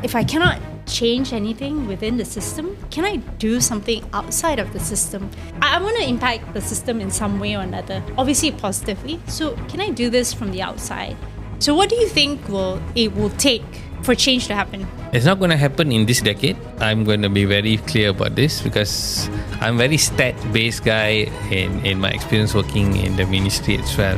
If I cannot change anything within the system, can I do something outside of the system? I want to impact the system in some way or another, obviously positively. So can I do this from the outside? So what do you think it will take for change to happen? It's not going to happen in this decade. I'm going to be very clear about this because I'm a very stat-based guy in my experience working in the ministry as well.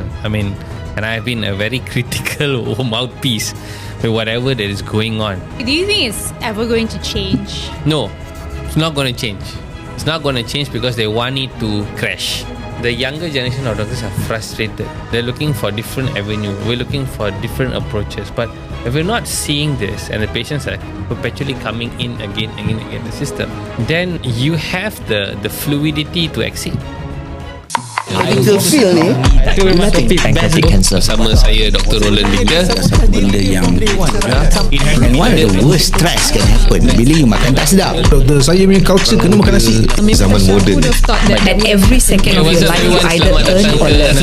And I've been a very critical mouthpiece with whatever that is going on. Do you think it's ever going to change? No, it's not going to change. It's not going to change because they want it to crash. The younger generation of doctors are frustrated. They're looking for different avenues. We're looking for different approaches. But if we're not seeing this and the patients are perpetually coming in again the system, then you have the fluidity to exit. Medical field ni nothing pancreatic cancer. Sama saya Dr. Roland Victor. Benda yang one of the worst stress can happen bila you makan tak sedap. Doktor, saya punya culture kena makan nasi. Zaman moden. That every second of your life you either earn or learn.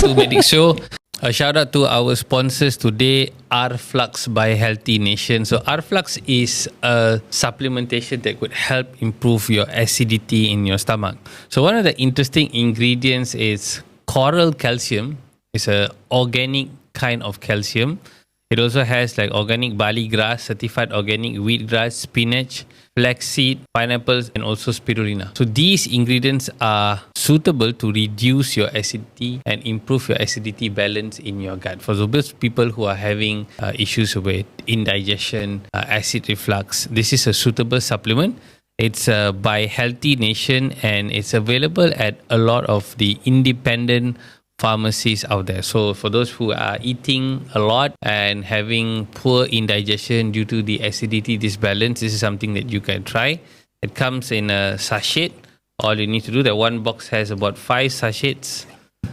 To Medic Show. A shout out to our sponsors today, R-Flux by Healthy Nation. So R-Flux is a supplementation that could help improve your acidity in your stomach. So one of the interesting ingredients is coral calcium. It's a organic kind of calcium. It also has like organic barley grass, certified organic wheatgrass, spinach, flaxseed, pineapples, and also spirulina. So these ingredients are suitable to reduce your acidity and improve your acidity balance in your gut. For those people who are having issues with indigestion, acid reflux, this is a suitable supplement. It's by Healthy Nation and it's available at a lot of the independent pharmacies out there. So for those who are eating a lot and having poor indigestion due to the acidity disbalance, this is something that you can try. It comes in a sachet. All you need to do, that one box has about 5 sachets.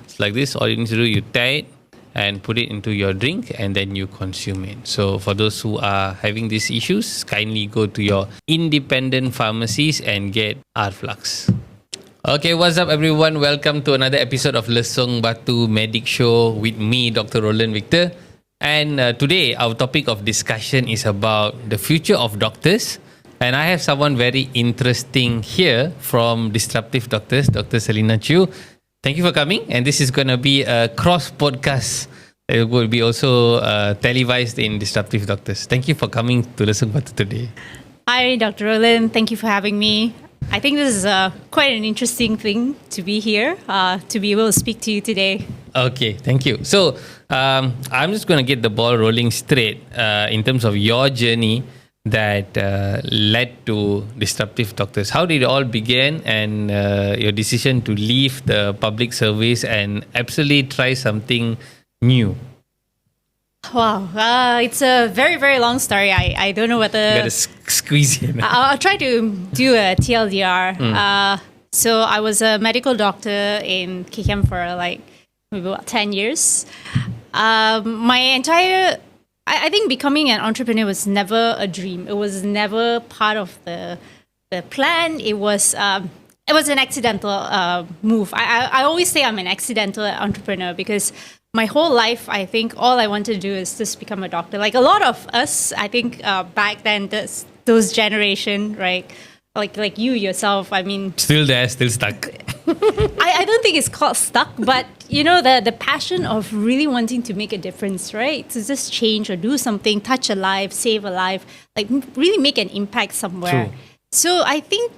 It's like this. All you need to do, you tie it and put it into your drink and then you consume it. So for those who are having these issues, kindly go to your independent pharmacies and get R-Flux. Okay, what's up everyone? Welcome to another episode of Lesung Batu Medic Show with me, Dr. Roland Victor. And today, our topic of discussion is about the future of doctors. And I have someone very interesting here from Disruptive Doctors, Dr. Selina Chew. Thank you for coming. And this is going to be a cross-podcast. It will be also televised in Disruptive Doctors. Thank you for coming to Lesung Batu today. Hi, Dr. Roland. Thank you for having me. I think this is quite an interesting thing to be here, to be able to speak to you today. Okay, thank you. So, I'm just going to get the ball rolling straight in terms of your journey that led to Disruptive Doctors. How did it all begin and your decision to leave the public service and absolutely try something new? Wow, it's a very, very long story. I don't know whether... You gotta squeeze in. I'll try to do a TLDR. So I was a medical doctor in KKM for like maybe about 10 years. My entire... I think becoming an entrepreneur was never a dream. It was never part of the plan. It was an accidental move. I always say I'm an accidental entrepreneur because my whole life, I think all I wanted to do is just become a doctor. Like a lot of us, I think back then, those generation, right? Like you yourself, I mean... Still there, still stuck. I don't think it's called stuck, but you know, the passion of really wanting to make a difference, right? To just change or do something, touch a life, save a life, like really make an impact somewhere. True. So I think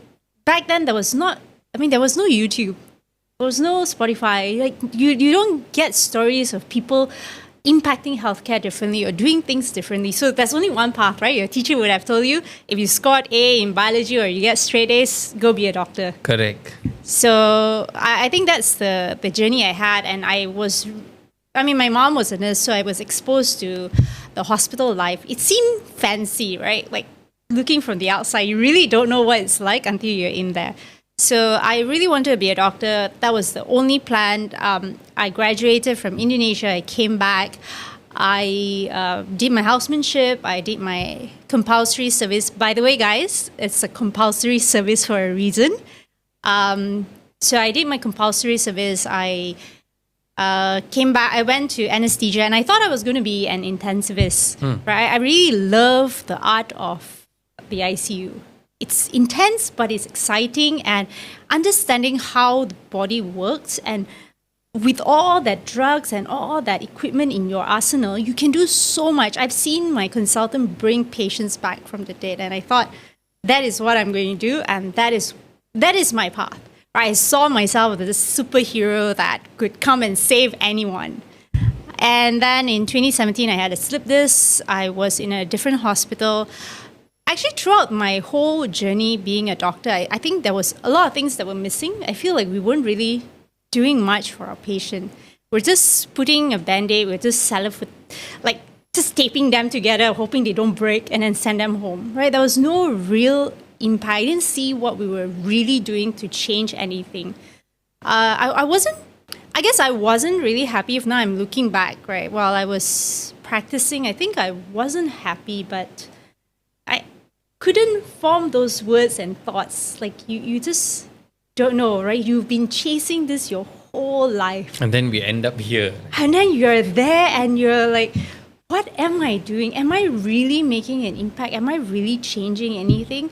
back then there was no YouTube. There was no Spotify. Like you don't get stories of people impacting healthcare differently or doing things differently. So there's only one path, right? Your teacher would have told you, if you scored A in biology or you get straight A's, go be a doctor. Correct. So I think that's the journey I had. And my mom was a nurse, so I was exposed to the hospital life. It seemed fancy, right? Like looking from the outside, you really don't know what it's like until you're in there. So I really wanted to be a doctor. That was the only plan. I graduated from Indonesia. I came back. I did my housemanship. I did my compulsory service. By the way, guys, it's a compulsory service for a reason. So I did my compulsory service. I Came back, I went to anesthesia, and I thought I was going to be an intensivist. Right? I really love the art of the ICU. It's intense, but it's exciting, and understanding how the body works, and with all that drugs and all that equipment in your arsenal, you can do so much. I've seen my consultant bring patients back from the dead, and I thought that is what I'm going to do, and that is my path. I saw myself as a superhero that could come and save anyone. And then in 2017, I had a slip disc. I was in a different hospital. Actually, throughout my whole journey being a doctor, I think there was a lot of things that were missing. I feel like we weren't really doing much for our patient. We're just putting a Band-Aid, we're just just taping them together, hoping they don't break, and then send them home, right? There was no real impact. I didn't see what we were really doing to change anything. I wasn't really happy. If now I'm looking back, right, while I was practicing, I think I wasn't happy, but I couldn't form those words and thoughts. Like, you just don't know, right? You've been chasing this your whole life. And then we end up here. And then you're there and you're like, what am I doing? Am I really making an impact? Am I really changing anything?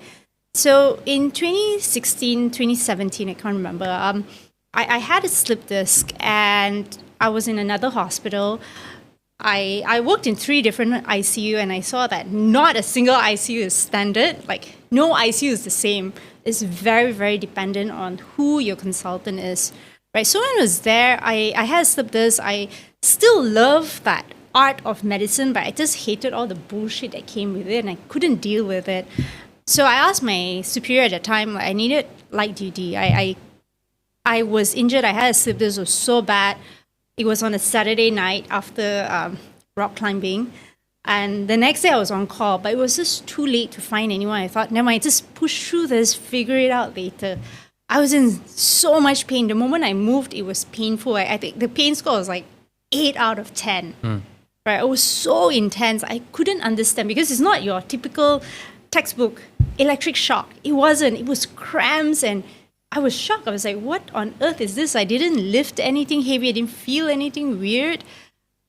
So in 2016, 2017, I can't remember, I had a slip disc and I was in another hospital. I worked in 3 different ICU, and I saw that not a single ICU is standard. Like, no ICU is the same. It's very, very dependent on who your consultant is. Right? So when I was there, I had a slip disc. I still love that art of medicine, but I just hated all the bullshit that came with it, and I couldn't deal with it. So I asked my superior at the time, I needed light duty. I was injured. I had a slip disc. It was so bad. It was on a Saturday night after rock climbing. And the next day I was on call, but it was just too late to find anyone. I thought, never mind, just push through this, figure it out later. I was in so much pain. The moment I moved, it was painful. I think the pain score was like 8 out of 10. Right? It was so intense. I couldn't understand, because it's not your typical textbook electric shock. It wasn't. It was cramps, and I was shocked. I was like, what on earth is this? I didn't lift anything heavy. I didn't feel anything weird.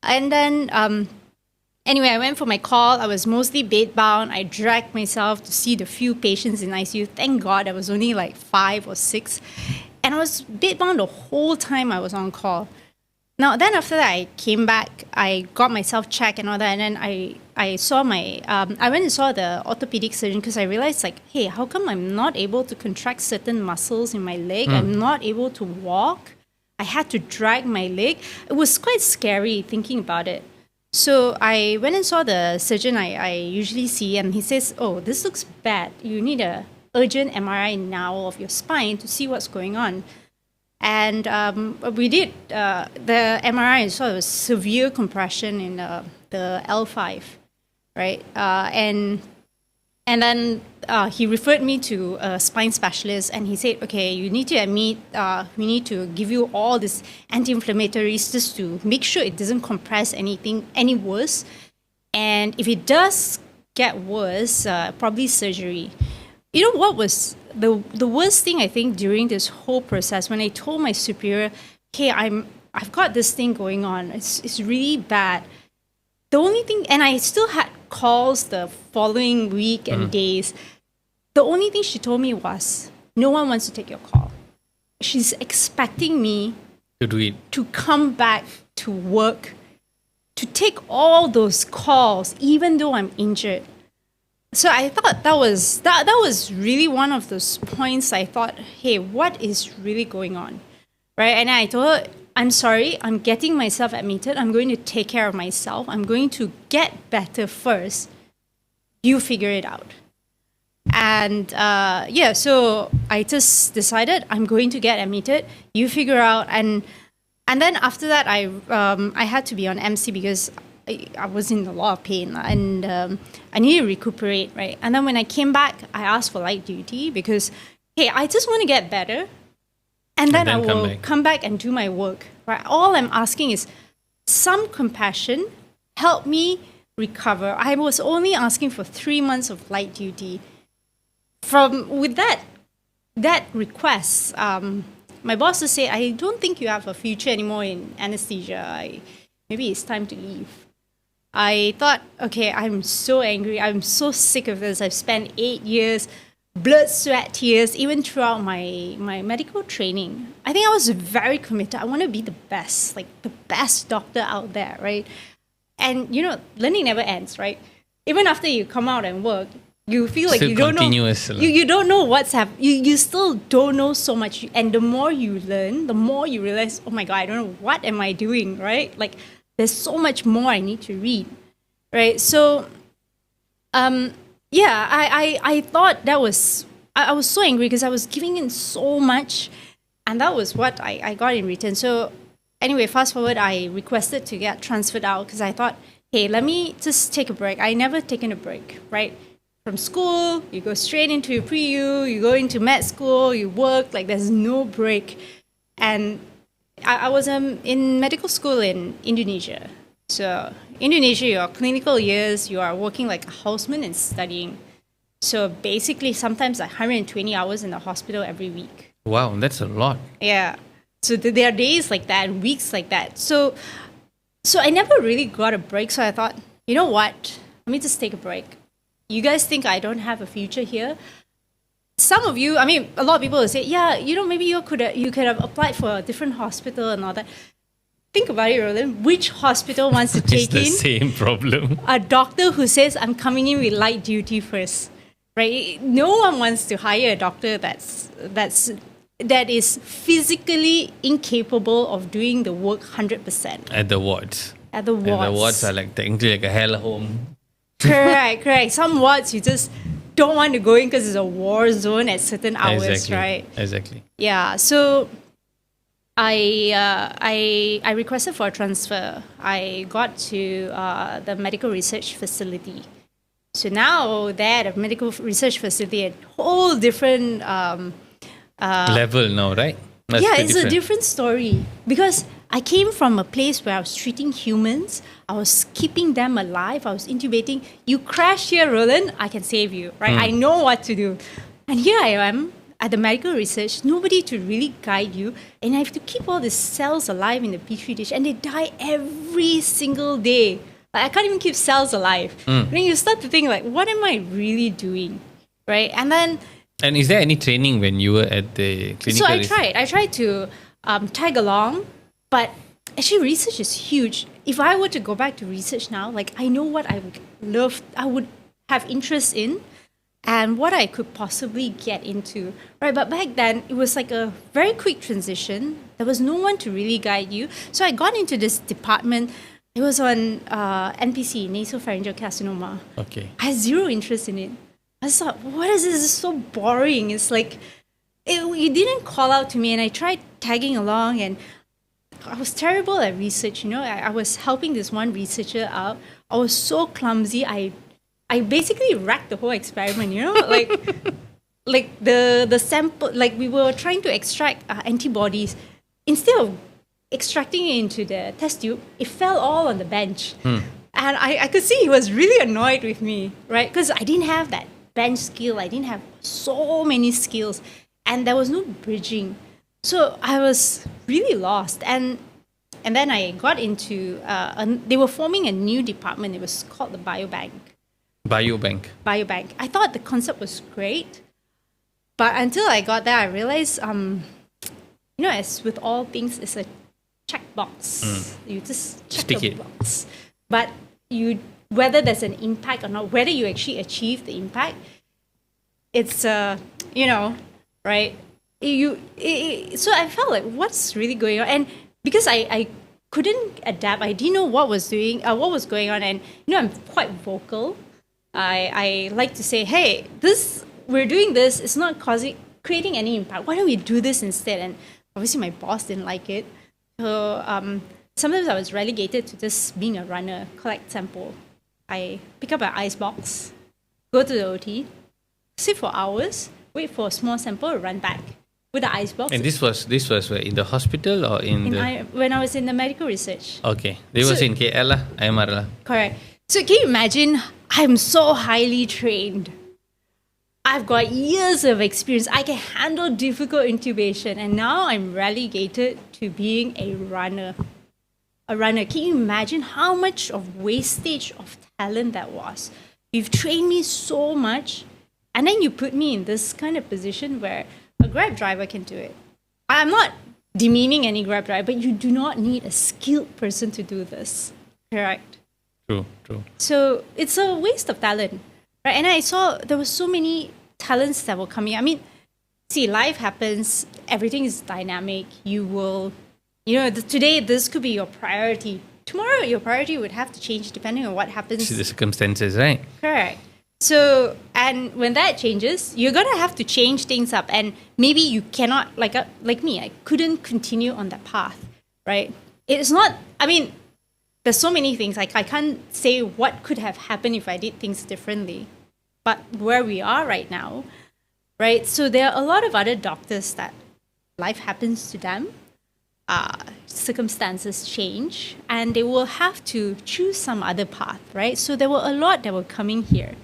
And then, anyway, I went for my call. I was mostly bed-bound. I dragged myself to see the few patients in ICU. Thank God there was only like 5 or 6. And I was bed-bound the whole time I was on call. Now, then after that, I came back. I got myself checked and all that. And then I saw I went and saw the orthopedic surgeon, because I realized, like, hey, how come I'm not able to contract certain muscles in my leg? I'm not able to walk. I had to drag my leg. It was quite scary thinking about it. So I went and saw the surgeon I usually see, and he says, oh, this looks bad. You need a urgent MRI now of your spine to see what's going on. And we did the MRI, and saw a severe compression in the L5, right? And then he referred me to a spine specialist, and he said, okay, you need to admit, we need to give you all this anti-inflammatories just to make sure it doesn't compress any worse. And if it does get worse, probably surgery. You know what was the worst thing, I think, during this whole process, when I told my superior, hey, I've got this thing going on. It's really bad. The only thing, and I still had calls the following week and days. The only thing she told me was, no one wants to take your call. She's expecting me To do it. to come back to work, to take all those calls, even though I'm injured. So I thought that was really one of those points I thought, hey, what is really going on? Right? And I told her, I'm sorry, I'm getting myself admitted. I'm going to take care of myself. I'm going to get better first. You figure it out. And so I just decided I'm going to get admitted. You figure out. And then after that, I had to be on MC because I was in a lot of pain, and I needed to recuperate, right? And then when I came back, I asked for light duty because, hey, I just want to get better. And then I will come back and do my work, right? All I'm asking is some compassion, help me recover. I was only asking for 3 months of light duty. With that request, my boss just said, I don't think you have a future anymore in anesthesia. Maybe it's time to leave. I thought, okay, I'm so angry. I'm so sick of this. I've spent 8 years, blood, sweat, tears, even throughout my medical training. I think I was very committed. I want to be the best, like the best doctor out there, right? And, learning never ends, right? Even after you come out and work, you feel like Still you don't know. continuous. You don't know what's happening. You still don't know so much. And the more you learn, the more you realize, oh my God, I don't know, what am I doing, right? Like, there's so much more I need to read, right? So, I thought that was, I was so angry because I was giving in so much, and that was what I got in return. So anyway, fast forward, I requested to get transferred out because I thought, hey, let me just take a break. I never taken a break, right? From school, you go straight into pre-U, you go into med school, you work, like there's no break. And I was in medical school in Indonesia. So Indonesia, your clinical years, you are working like a houseman and studying. So basically, sometimes like 120 hours in the hospital every week. Wow, that's a lot. Yeah. So there are days like that, weeks like that. So I never really got a break. So I thought, you know what? Let me just take a break. You guys think I don't have a future here? Some of you, a lot of people will say, yeah, maybe you could have applied for a different hospital and all that. Think about it, Roland. Which hospital wants to It's take the in same problem. a doctor who says, I'm coming in with light duty first, right? No one wants to hire a doctor that is physically incapable of doing the work 100%. At the wards. At the wards. And the wards are like technically like a hell home. Correct. Some wards you just don't want to go in because it's a war zone at certain hours, Exactly. right? Exactly. Yeah. So I requested for a transfer. I got to the medical research facility. So now there at a medical research facility, a whole different Level now, right? That's yeah, pretty it's a different story because I came from a place where I was treating humans. I was keeping them alive. I was intubating. You crash here, Roland, I can save you, right? I know what to do. And here I am at the medical research, nobody to really guide you. And I have to keep all these cells alive in the petri dish, and they die every single day. Like, I can't even keep cells alive. Then you start to think, like, what am I really doing, right? And then And is there any training when you were at the clinical? so I tried to tag along, but actually research is huge. If I were to go back to research now, like I know what I would have interest in and what I could possibly get into, right? But back then, it was like a very quick transition. There was no one to really guide you. So I got into this department. It was on NPC, nasopharyngeal carcinoma. Okay. I had zero interest in it. I just thought, what is this? This is so boring. It's like, it didn't call out to me, and I tried tagging along, and I was terrible at research. I was helping this one researcher out. I was so clumsy. I basically wrecked the whole experiment. Like the sample. Like we were trying to extract antibodies. Instead of extracting it into the test tube, it fell all on the bench. And I could see he was really annoyed with me, right? Because I didn't have that bench skill. I didn't have so many skills, and there was no bridging. So I was really lost. And then I got into, they were forming a new department. It was called the Biobank. I thought the concept was great. But until I got there, I realized, as with all things, it's a checkbox. You just check Stick the it. box. But whether there's an impact or not, whether you actually achieve the impact, it's, right? So I felt like, what's really going on? And because I couldn't adapt, I didn't know what was going on. And, I'm quite vocal. I like to say, hey, we're doing this, it's not creating any impact. Why don't we do this instead? And obviously my boss didn't like it. So sometimes I was relegated to just being a runner, collect sample. I pick up an ice box, go to the OT, sit for hours, wait for a small sample, run back with the ice box. And this was where, in the hospital or when I was in the medical research. Okay. This was in KL lah, IMR lah. Correct. So can you imagine, I'm so highly trained. I've got years of experience. I can handle difficult intubation. And now I'm relegated to being a runner. A runner. Can you imagine how much of wastage of talent that was? You've trained me so much, and then you put me in this kind of position where a Grab driver can do it. I'm not demeaning any Grab driver, but you do not need a skilled person to do this. Correct? True. So it's a waste of talent, right? And I saw there were so many talents that were coming. I mean, see, life happens. Everything is dynamic. You will, today this could be your priority. Tomorrow your priority would have to change depending on what happens. See the circumstances, right? Correct. So, and when that changes, you're gonna have to change things up, and maybe you cannot, like me, I couldn't continue on that path, right? It's not. I mean, there's so many things. Like I can't say what could have happened if I did things differently, but where we are right now, right? So there are a lot of other doctors that life happens to them, circumstances change, and they will have to choose some other path, right? So there were a lot that were coming here.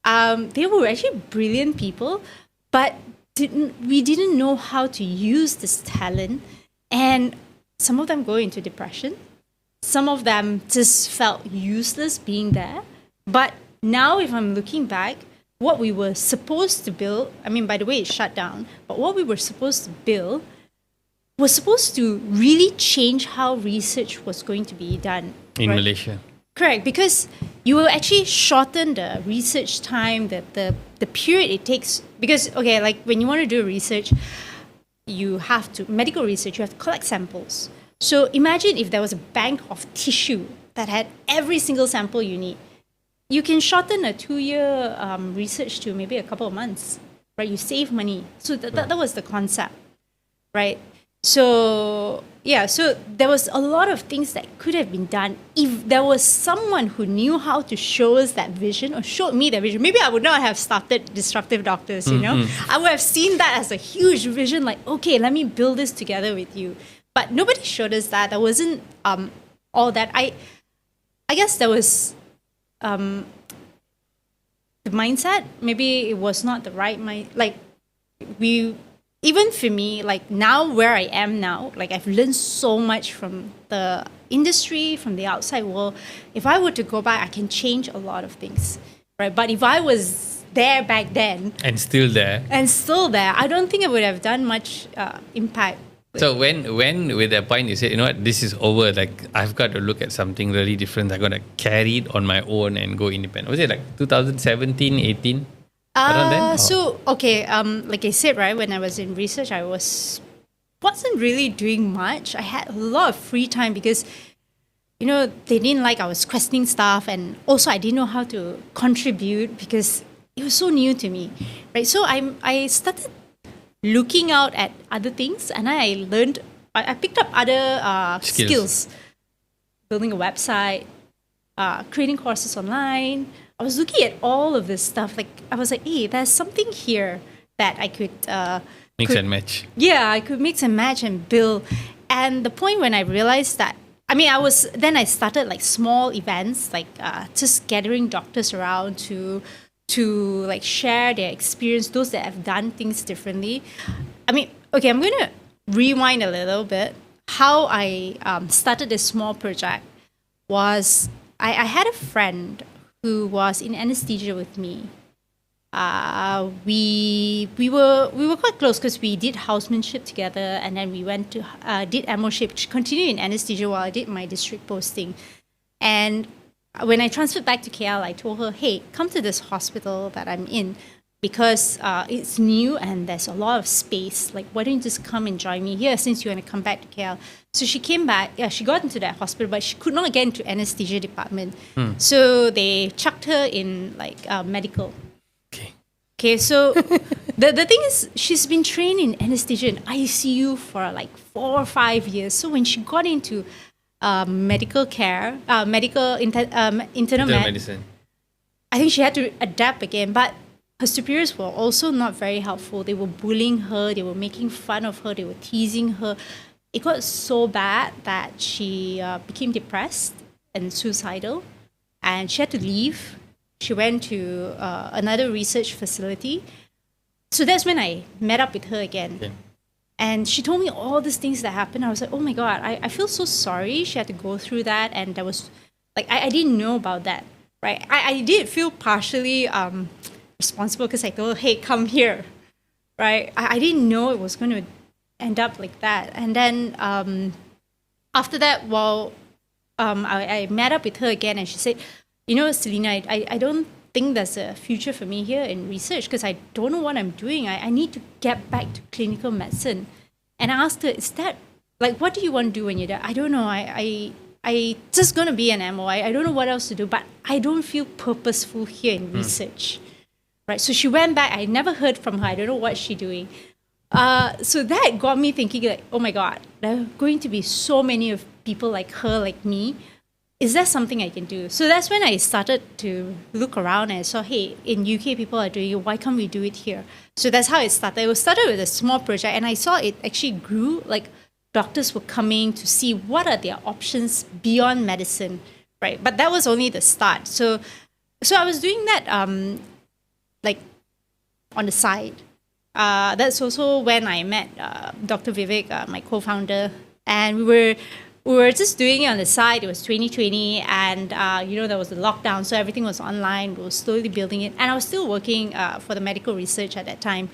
They were actually brilliant people, but we didn't know how to use this talent, and some of them go into depression. Some of them just felt useless being there. But now, if I'm looking back, what we were supposed to build, I mean, by the way, it shut down, but what we were supposed to build was supposed to really change how research was going to be done. In right? Malaysia. Correct, because you will actually shorten the research time, the period it takes. Because, okay, like when you want to do research, medical research, you have to collect samples. So imagine if there was a bank of tissue that had every single sample you need. You can shorten a 2-year research to maybe a couple of months, right? You save money. So that was the concept, right? So, yeah, so there was a lot of things that could have been done if there was someone who knew how to show us that vision or showed me that vision. Maybe I would not have started Disruptive Doctors, you know? I would have seen that as a huge vision, like, okay, let me build this together with you. But nobody showed us that. There wasn't all that. I guess there was the mindset. Maybe it was not the right mind. Like even for me, like now where I am now, like I've learned so much from the industry, from the outside world. If I were to go back, I can change a lot of things, right? But if I was there back then And still there. I don't think I would have done much impact. So when with that point you said, you know what, this is over, like I've got to look at something really different. I'm going to carry it on my own and go independent. Was it like 2017, 18? Around then? So, okay, like I said, right, when I was in research, I wasn't really doing much. I had a lot of free time because, you know, they didn't like I was questioning stuff, and also I didn't know how to contribute because it was so new to me, right? So I started looking out at other things, and I picked up other skills. Building a website, creating courses online. I was looking at all of this stuff. Like I was like, hey, there's something here that I could Mix and match. Yeah, I could mix and match and build. And the point when I realized that, I mean, I started like small events, like just gathering doctors around to like share their experience, those that have done things differently. I mean, okay, I'm going to rewind a little bit. How I started this small project was I had a friend who was in anesthesia with me. We were quite close because we did housemanship together, and then we went to did amoship, continued in anesthesia while I did my district posting. And when I transferred back to KL, I told her, hey, come to this hospital that I'm in because it's new and there's a lot of space. Like, why don't you just come and join me here since you want to come back to KL? So she came back. Yeah, she got into that hospital, but she could not get into anesthesia department. So they chucked her in like medical. Okay, so the thing is, she's been trained in anesthesia and ICU for like 4 or 5 years. So when she got into medical care, internal medicine, I think she had to adapt again. But her superiors were also not very helpful. They were bullying her. They were making fun of her. They were teasing her. It got so bad that she became depressed and suicidal, and she had to leave. she went to another research facility. So that's when I met up with her again. Yeah. And she told me all these things that happened. I was like, oh my God, I feel so sorry she had to go through that. And that was like, I didn't know about that, right? I did feel partially responsible because I told her, hey, come here, right? I didn't know it was going to end up like that. And then after that, I met up with her again and she said, you know, Selina, I don't think there's a future for me here in research because I don't know what I'm doing. I need to get back to clinical medicine. And I asked her, is that, like, what do you want to do when you're there? I don't know. I just going to be an MO. I don't know what else to do, but I don't feel purposeful here in research. Right. So she went back. I never heard from her. I don't know what she's doing. So that got me thinking, like, oh my God, there are going to be so many of people like her, like me. Is that something I can do? So that's when I started to look around and I saw, hey, in UK people are doing it. Why can't we do it here? So that's how it started. It was started with a small project and I saw it actually grew. Like doctors were coming to see what are their options beyond medicine, right? But that was only the start. So I was doing that like on the side. That's also when I met Dr. Vivek, my co-founder, and we were just doing it on the side. It was 2020, and there was the lockdown, so everything was online. We were slowly building it, and I was still working for the medical research at that time.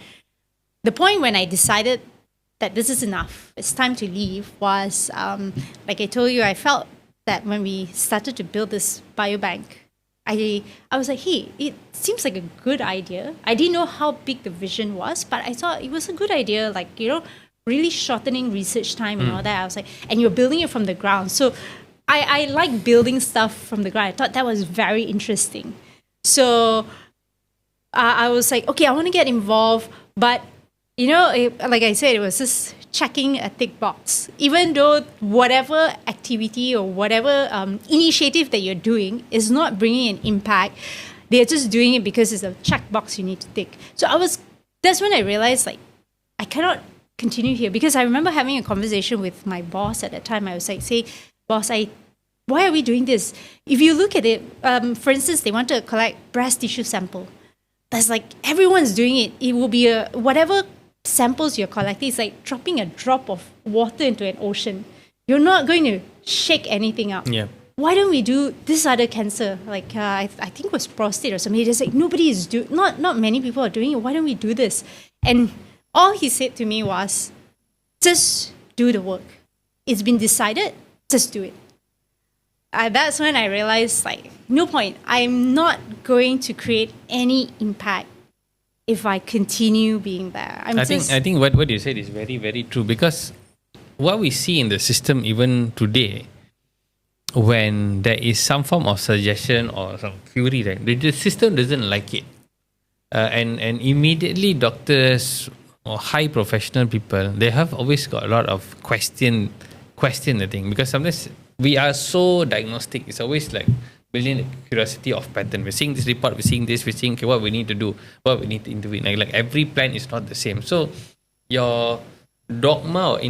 The point when I decided that this is enough, it's time to leave, was like I told you, I felt that when we started to build this biobank, I was like, hey, it seems like a good idea. I didn't know how big the vision was, but I thought it was a good idea, like, really shortening research time and all that. I was like, and you're building it from the ground. So I like building stuff from the ground. I thought that was very interesting. So I was like, okay, I want to get involved. But, like I said, it was just checking a tick box. Even though whatever activity or whatever initiative that you're doing is not bringing an impact, they're just doing it because it's a checkbox you need to tick. So that's when I realized, like, I cannot continue here, because I remember having a conversation with my boss at that time. I was like, say, boss, why are we doing this? If you look at it, for instance, they want to collect breast tissue sample. That's like, everyone's doing it. It will be whatever samples you're collecting, it's like dropping a drop of water into an ocean. You're not going to shake anything up. Yeah. Why don't we do this other cancer? Like, I think it was prostate or something. It's like, nobody is not many people are doing it. Why don't we do this? And all he said to me was, just do the work. It's been decided, just do it. That's when I realized, like, no point. I'm not going to create any impact if I continue being there. I think what you said is very, very true, because what we see in the system even today, when there is some form of suggestion or some query, right, the system doesn't like it. And immediately doctors or high professional people, they have always got a lot of question the thing, because sometimes we are so diagnostic. It's always like building the curiosity of pattern. We're seeing this report, we're seeing this, we're seeing, okay, what we need to do, what we need to intervene. Like every plan is not the same. So your dogma or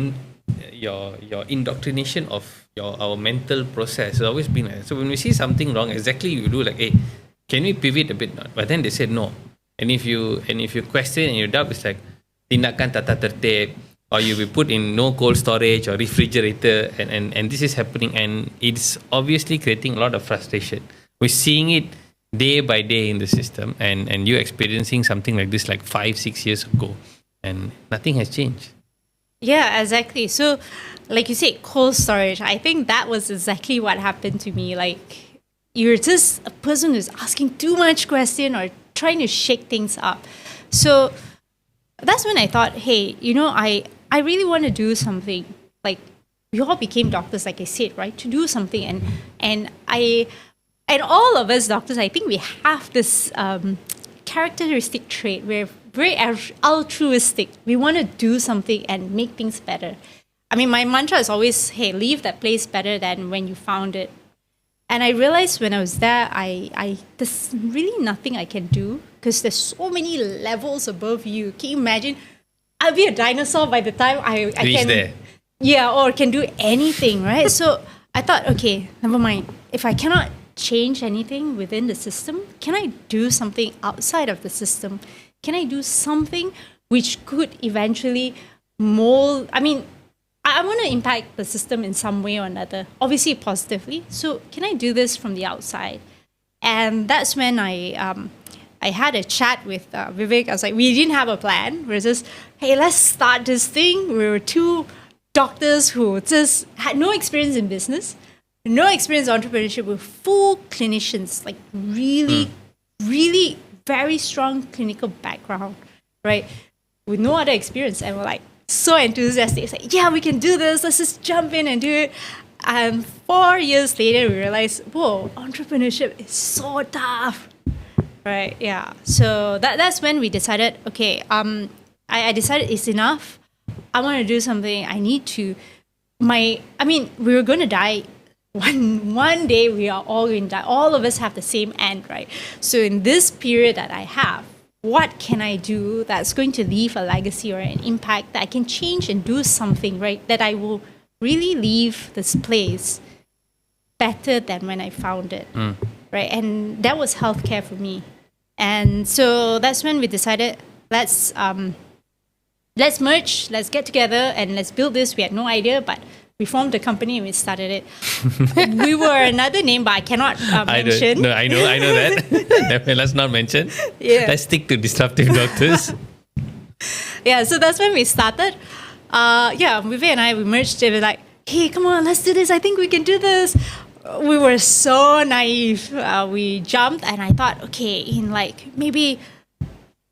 your indoctrination of our mental process has always been like, so when we see something wrong, exactly you do like, hey, can we pivot a bit? But then they said no. And if you question and you doubt, it's like, tindakan tata tertib, or you will put in no cold storage or refrigerator, and this is happening, and it's obviously creating a lot of frustration. We're seeing it day by day in the system, and you're experiencing something like this like 5-6 years ago, and nothing has changed. Yeah, exactly. So, like you said, cold storage, I think that was exactly what happened to me. Like, you're just a person who's asking too much question or trying to shake things up. So that's when I thought, hey, I really want to do something. Like, we all became doctors, like I said, right? To do something. And all of us doctors, I think we have this characteristic trait. We're very altruistic. We want to do something and make things better. I mean, my mantra is always, hey, leave that place better than when you found it. And I realized when I was there, there's really nothing I can do, because there's so many levels above you. Can you imagine? I'll be a dinosaur by the time I can there. Yeah, or can do anything, right? So I thought, okay, never mind. If I cannot change anything within the system? Can I do something outside of the system? Can I do something which could eventually mold? I mean, I want to impact the system in some way or another, obviously positively. So can I do this from the outside? And that's when I had a chat with Vivek. I was like, we didn't have a plan. We were just, hey, let's start this thing. We were two doctors who just had no experience in business, no experience in entrepreneurship. We're full clinicians, like really, really very strong clinical background, right? With no other experience. And we're like so enthusiastic. It's like, yeah, we can do this. Let's just jump in and do it. And 4 years later, we realized, whoa, entrepreneurship is so tough. Right, yeah. So that's when we decided, okay, I decided it's enough. I want to do something. I need to, we were going to die. One day we are all going to die. All of us have the same end, right? So in this period that I have, what can I do that's going to leave a legacy or an impact that I can change and do something, right? That I will really leave this place better than when I found it, right? And that was healthcare for me. And so that's when we decided, let's merge, let's get together and let's build this. We had no idea, but we formed the company and we started it. We were another name, but I cannot mention. I know that. Let's not mention. Yeah. Let's stick to Disruptive Doctors. Yeah, so that's when we started. Vivek and I, we merged it. We were like, hey, come on, let's do this. I think we can do this. We were so naive. We jumped and I thought, okay, in like maybe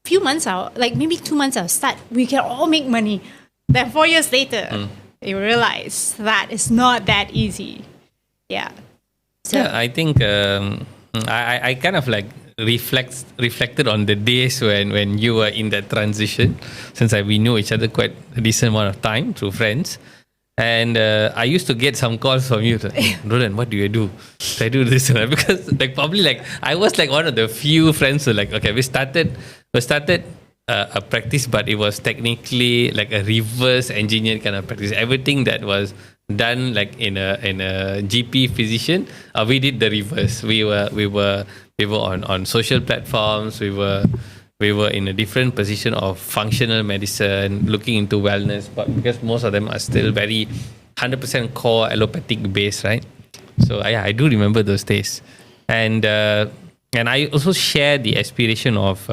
few months out, like maybe 2 months I'll start, we can all make money. Then 4 years later, you realize that it's not that easy. Yeah. So, Yeah, I think I kind of like reflected on the days when you were in that transition, since we knew each other quite a decent amount of time through friends. And I used to get some calls from you, like, Roland, what do you do? I do this and that. Because I was like one of the few friends who like, okay, we started a practice, but it was technically like a reverse engineered kind of practice. Everything that was done like in a GP physician, we did the reverse. We were on social platforms. We were in a different position of functional medicine, looking into wellness, but because most of them are still very 100% core allopathic based, right? So I do remember those days, and I also share the aspiration of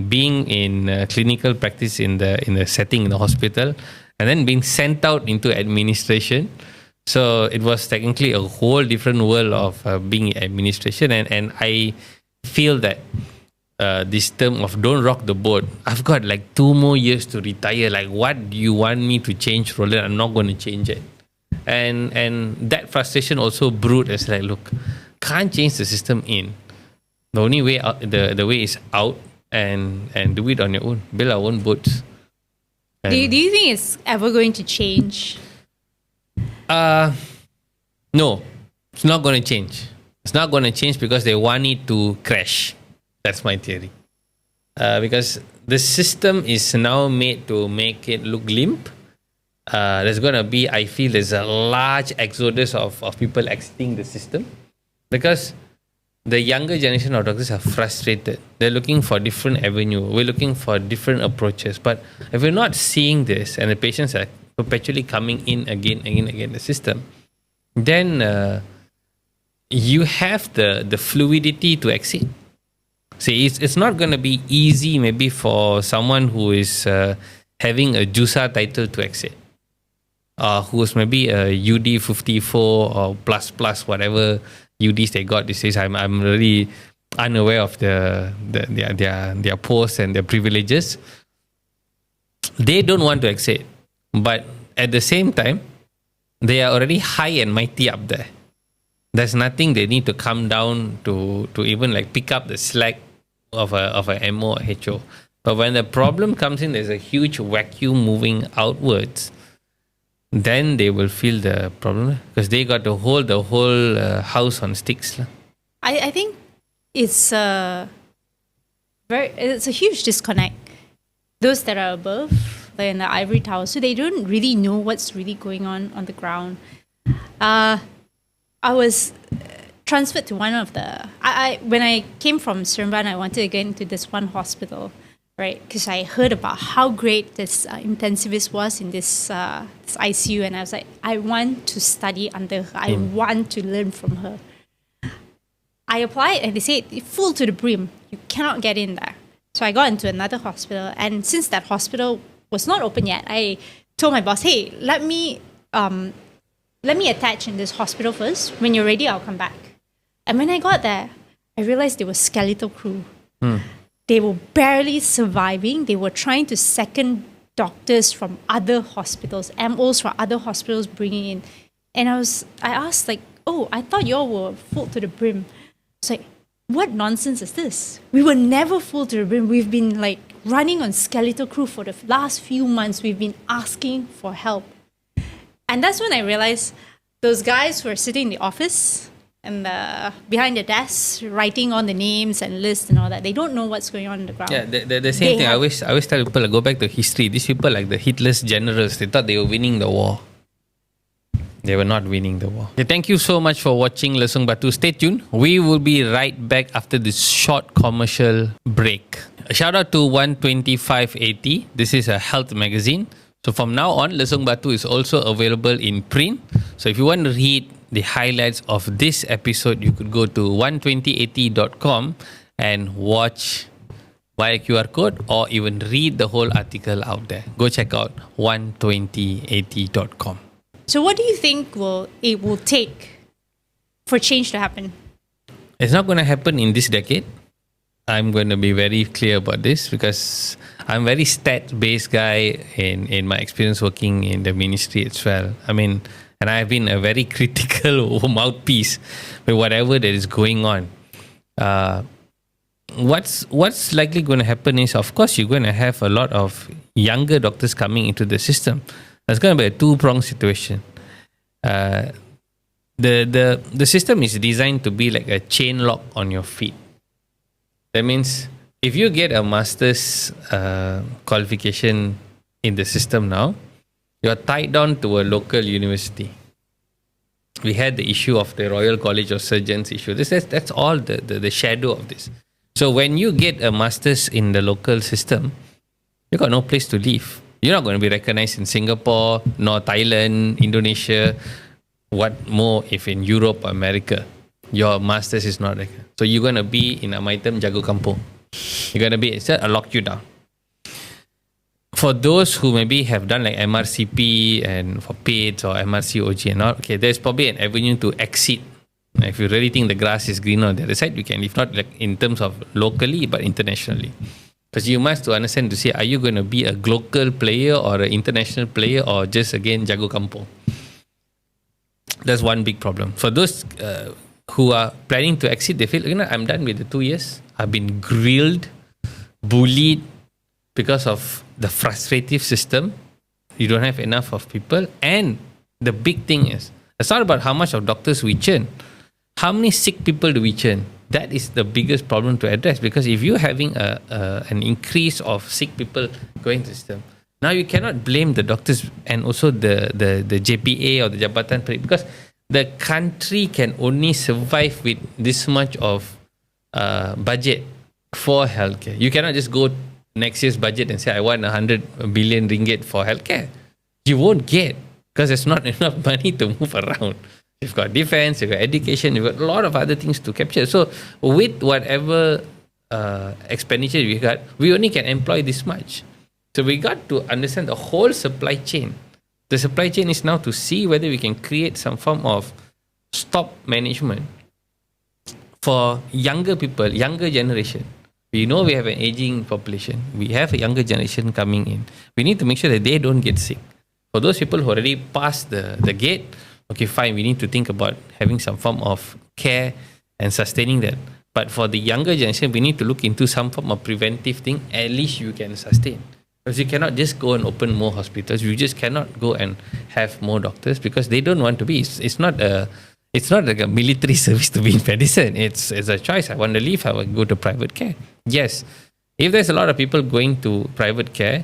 being in clinical practice in the setting in the hospital, and then being sent out into administration. So it was technically a whole different world of being in administration, and I feel that this term of don't rock the boat, I've got like 2 more years to retire. Like, what do you want me to change, Roland? I'm not going to change it. And that frustration also brewed as like, look, can't change the system in. The only way out, the way is out, and do it on your own. Build our own boats. do you think it's ever going to change? No, it's not going to change. It's not going to change because they want it to crash. That's my theory. Because the system is now made to make it look limp. There's going to be, I feel, there's a large exodus of people exiting the system because the younger generation of doctors are frustrated. They're looking for different avenue. We're looking for different approaches. But if we're not seeing this and the patients are perpetually coming in again, the system, then you have the fluidity to exit. See, it's not going to be easy maybe for someone who is having a JUSA title to exit. Who's maybe a UD 54 or plus whatever UDs they got these days. I'm really unaware of their posts and their privileges. They don't want to exit. But at the same time, they are already high and mighty up there. There's nothing they need to come down to even like pick up the slack of a MO or HO. But when the problem comes in, there's a huge vacuum moving outwards, then they will feel the problem because they got to hold the whole house on sticks. I think it's a huge disconnect. Those that are above, like in the ivory tower, so they don't really know what's really going on the ground. I was transferred to one of the. When I came from Seremban, I wanted to get into this one hospital, right? Because I heard about how great this intensivist was in this ICU, and I was like, I want to study under her. I want to learn from her. I applied, and they said full to the brim. You cannot get in there. So I got into another hospital, and since that hospital was not open yet, I told my boss, "Hey, let me attach in this hospital first. When you're ready, I'll come back." And when I got there, I realized they were skeletal crew. They were barely surviving. They were trying to second doctors from other hospitals, MOs from other hospitals bringing in. And I asked like, "Oh, I thought you all were full to the brim." It's like, what nonsense is this? We were never full to the brim. We've been like running on skeletal crew for the last few months. We've been asking for help. And that's when I realized those guys who are sitting in the office and behind the desk, writing on the names and lists and all that, they don't know what's going on the ground. Yeah, the same thing. I always tell people, go back to history. These people, like the Hitler's generals, they thought they were winning the war. They were not winning the war. Okay, thank you so much for watching Lesung Batu. Stay tuned. We will be right back after this short commercial break. A shout out to 12580. This is a health magazine. So from now on, Lesung Batu is also available in print. So if you want to read the highlights of this episode, you could go to 12080.com and watch via QR code or even read the whole article out there. Go check out 12080.com. So what do you think it will take for change to happen? It's not going to happen in this decade. I'm going to be very clear about this because I'm a very stat-based guy in my experience working in the ministry as well. I mean, and I've been a very critical mouthpiece with whatever that is going on. What's likely going to happen is, of course, you're going to have a lot of younger doctors coming into the system. It's going to be a two-pronged situation. The system is designed to be like a chain lock on your feet. That means if you get a master's qualification in the system now, you're tied down to a local university. We had the issue of the Royal College of Surgeons issue. That's all the shadow of this. So when you get a master's in the local system, you got no place to live. You're not going to be recognized in Singapore, nor Thailand, Indonesia. What more if in Europe or America, your master's is not recognized. So you're going to be in Amaitam, Jago Kampung. You're going to be, I'll lock you down. For those who maybe have done like MRCP and for PAIDS or MRC OG and all, okay, there's probably an avenue to exit. If you really think the grass is greener on the other side, you can, if not like in terms of locally, but internationally. Because you must to understand to say, are you going to be a local player or an international player or just again Jago Kampung? That's one big problem. For those who are planning to exit, they feel, I'm done with the 2 years. I've been grilled, bullied because of the frustrative system. You don't have enough of people. And the big thing is, it's not about how much of doctors we churn. How many sick people do we churn? That is the biggest problem to address, because if you're having an increase of sick people going to the system, now you cannot blame the doctors and also the JPA or the Jabatan Perik, because the country can only survive with this much of budget for healthcare. You cannot just go next year's budget and say, I want 100 billion ringgit for healthcare. You won't get, because there's not enough money to move around. You've got defense, you've got education, you've got a lot of other things to capture. So with whatever expenditure we got, we only can employ this much. So we got to understand the whole supply chain. The supply chain is now to see whether we can create some form of stock management for younger people, younger generation. We know we have an aging population. We have a younger generation coming in. We need to make sure that they don't get sick. For those people who already passed the gate, okay, fine, we need to think about having some form of care and sustaining that. But for the younger generation, we need to look into some form of preventive thing, at least you can sustain. Because you cannot just go and open more hospitals. You just cannot go and have more doctors because they don't want to be. It's not like a military service to be in medicine. It's a choice. I want to leave, I will go to private care. Yes, if there's a lot of people going to private care,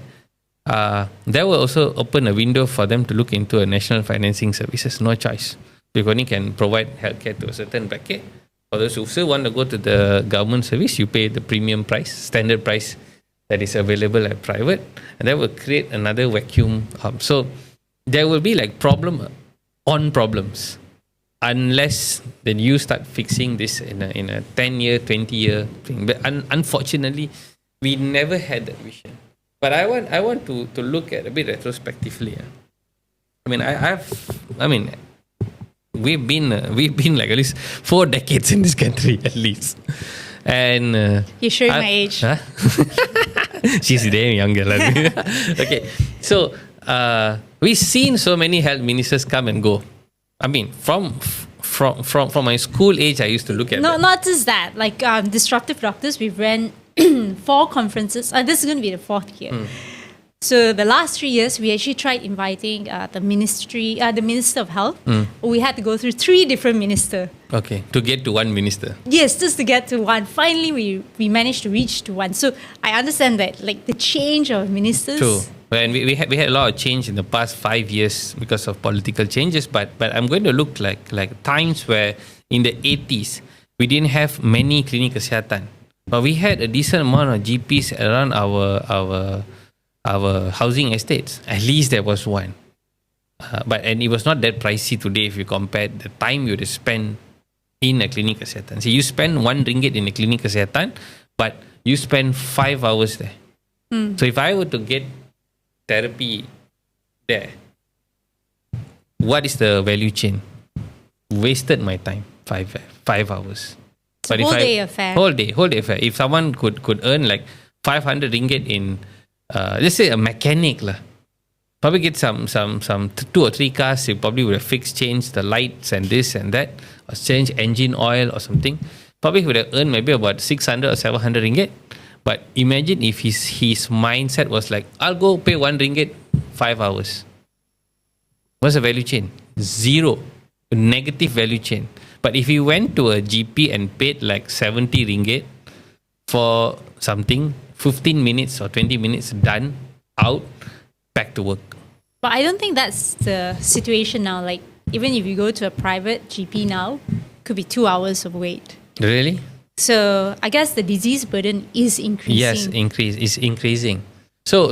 that will also open a window for them to look into a national financing services. No choice. You only can provide healthcare to a certain bracket. For those who still want to go to the government service, you pay the premium price, standard price that is available at private, and that will create another vacuum. So there will be like problem on problems unless then you start fixing this in a 10-year, 20-year thing. But unfortunately, we never had that vision. But I want to look at a bit retrospectively. We've been like at least 4 decades in this country at least, and You're showing my age. Huh? She's damn younger. Okay, so we've seen so many health ministers come and go. I mean, from my school age, I used to look at No, that. not just that. Like Disruptive Doctors, we ran 4 conferences. This is going to be the 4th year. So the last 3 years, we actually tried inviting the Minister of Health. We had to go through 3 different ministers. Okay, to get to one minister. Yes, just to get to one. Finally, we managed to reach to one. So I understand that, like the change of ministers. True. And we had a lot of change in the past 5 years because of political changes. But I'm going to look like times where in the 80s we didn't have many clinic kesihatan, but we had a decent amount of GPs around our housing estates. At least there was one. And it was not that pricey today if you compare the time you would spend in a clinic kesihatan. So you spend RM1 in a clinic kesihatan, but you spend 5 hours there. So if I were to get therapy there, what is the value chain? Wasted my time, 5 hours. But whole if day affair. Whole day affair. If someone could earn like RM500 in let's say a mechanic lah, probably get some 2 or 3 cars, you probably would have changed the lights and this and that, or change engine oil or something. Probably would have earned maybe about RM600 or RM700. But imagine if his mindset was like, I'll go pay RM1 5 hours. What's the value chain? 0. A negative value chain. But if he went to a GP and paid like RM70 for something, 15 minutes or 20 minutes done, out, back to work. But I don't think that's the situation now. Like, even if you go to a private GP now, could be 2 hours of wait. Really? So I guess the disease burden is increasing. Yes, is increasing. So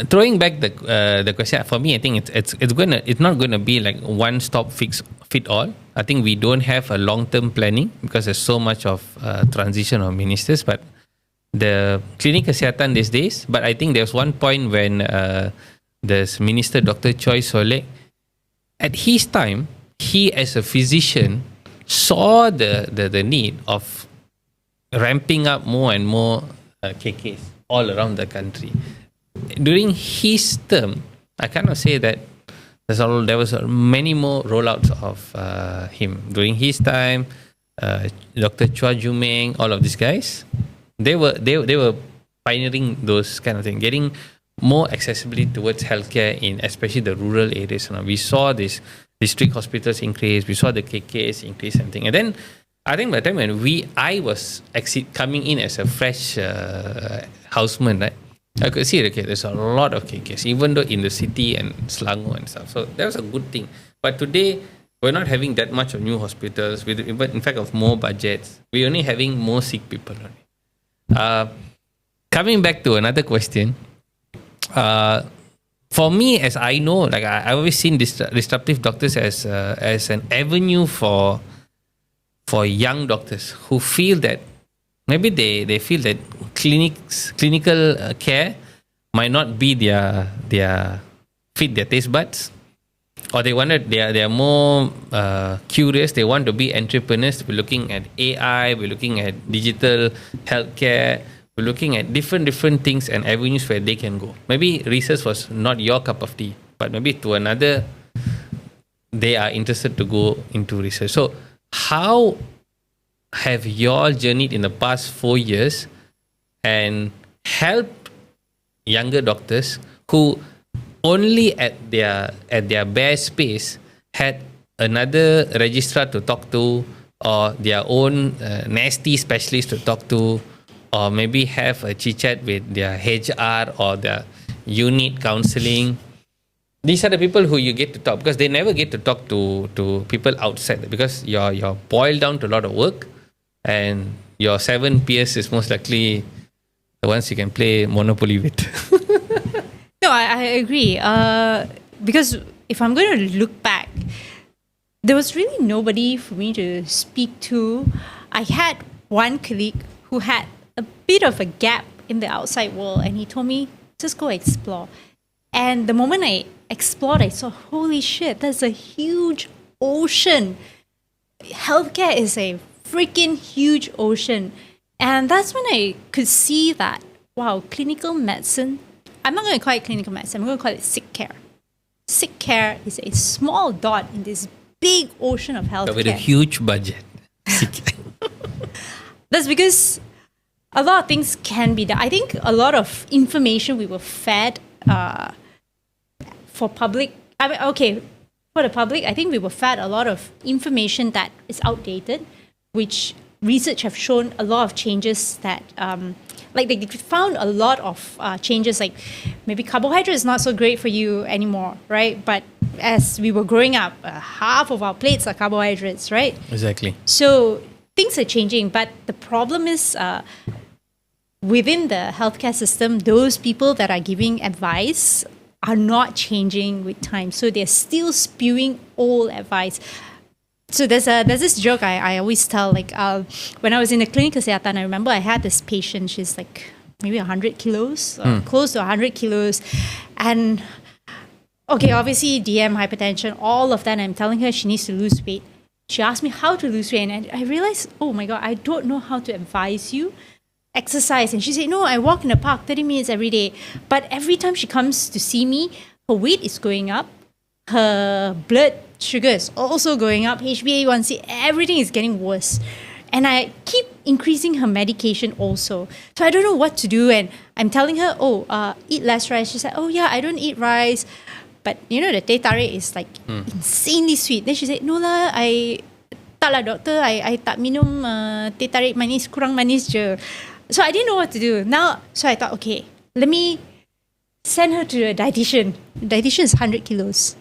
throwing back the question for me, I think it's not gonna be like one stop fit all. I think we don't have a long term planning because there's so much of transition of ministers. But the clinic kesihatan these days. But I think there's one point when there's Minister Dr. Choi Solek. At his time, he as a physician saw the need of ramping up more and more KKs all around the country. During his term, I cannot say that there was many more rollouts of him. During his time, Dr. Chua Jumeng, all of these guys, they were pioneering those kind of things, getting more accessibility towards healthcare in especially the rural areas. We saw this district hospitals increase, we saw the KKs increase and thing. And then I think by the time when I was coming in as a fresh houseman, right, I could see, okay, there's a lot of KKs, even though in the city and Selangor and stuff. So that was a good thing. But today, we're not having that much of new hospitals, in fact, of more budgets. We're only having more sick people only. Coming back to another question, for me, as I know, like I always seen disruptive doctors as an avenue for young doctors who feel that maybe they feel that clinical care might not be their taste buds, or they are more curious. They want to be entrepreneurs. We're looking at AI. We're looking at digital healthcare. We're looking at different things and avenues where they can go. Maybe research was not your cup of tea, but maybe to another, they are interested to go into research. So how have you all journeyed in the past 4 years and helped younger doctors who only at their bare space had another registrar to talk to, or their own nasty specialist to talk to, or maybe have a chit chat with their HR or their unit counseling? These are the people who you get to talk, because they never get to talk to people outside, because you're boiled down to a lot of work, and your 7 peers is most likely the ones you can play Monopoly with. No, I agree. Because if I'm going to look back, there was really nobody for me to speak to. I had one colleague who had a bit of a gap in the outside world, and he told me, just go explore. And the moment I explored, I saw, holy shit, there's a huge ocean. Healthcare is a freaking huge ocean. And that's when I could see that, wow, clinical medicine, I'm not going to call it clinical medicine, I'm going to call it sick care. Sick care is a small dot in this big ocean of healthcare. With a huge budget. That's because a lot of things can be done. I think a lot of information we were fed for public, for the public, I think we were fed a lot of information that is outdated, which research have shown a lot of changes that, like they found a lot of changes, like maybe carbohydrate is not so great for you anymore, right? But as we were growing up, half of our plates are carbohydrates, right? Exactly. So things are changing, but the problem is within the healthcare system, those people that are giving advice are not changing with time. So they're still spewing old advice. So there's this joke I always tell, like when I was in the clinic kesehatan, I remember I had this patient, she's like maybe 100 kilos, close to 100 kilos. And okay, obviously DM, hypertension, all of that. I'm telling her she needs to lose weight. She asked me how to lose weight, and I realized, oh my God, I don't know how to advise you. Exercise. And she said, no, I walk in the park 30 minutes every day. But every time she comes to see me, her weight is going up. Her blood sugar is also going up. HbA1c, everything is getting worse. And I keep increasing her medication also. So I don't know what to do. And I'm telling her, eat less rice. She's like, oh yeah, I don't eat rice. But you know, the teh tarik is like insanely sweet. Then she said, no lah, tak lah doctor, I tak minum teh tarik manis, kurang manis je. So I didn't know what to do. So I thought, okay, let me send her to a dietitian. Dietitian is 100 kilos.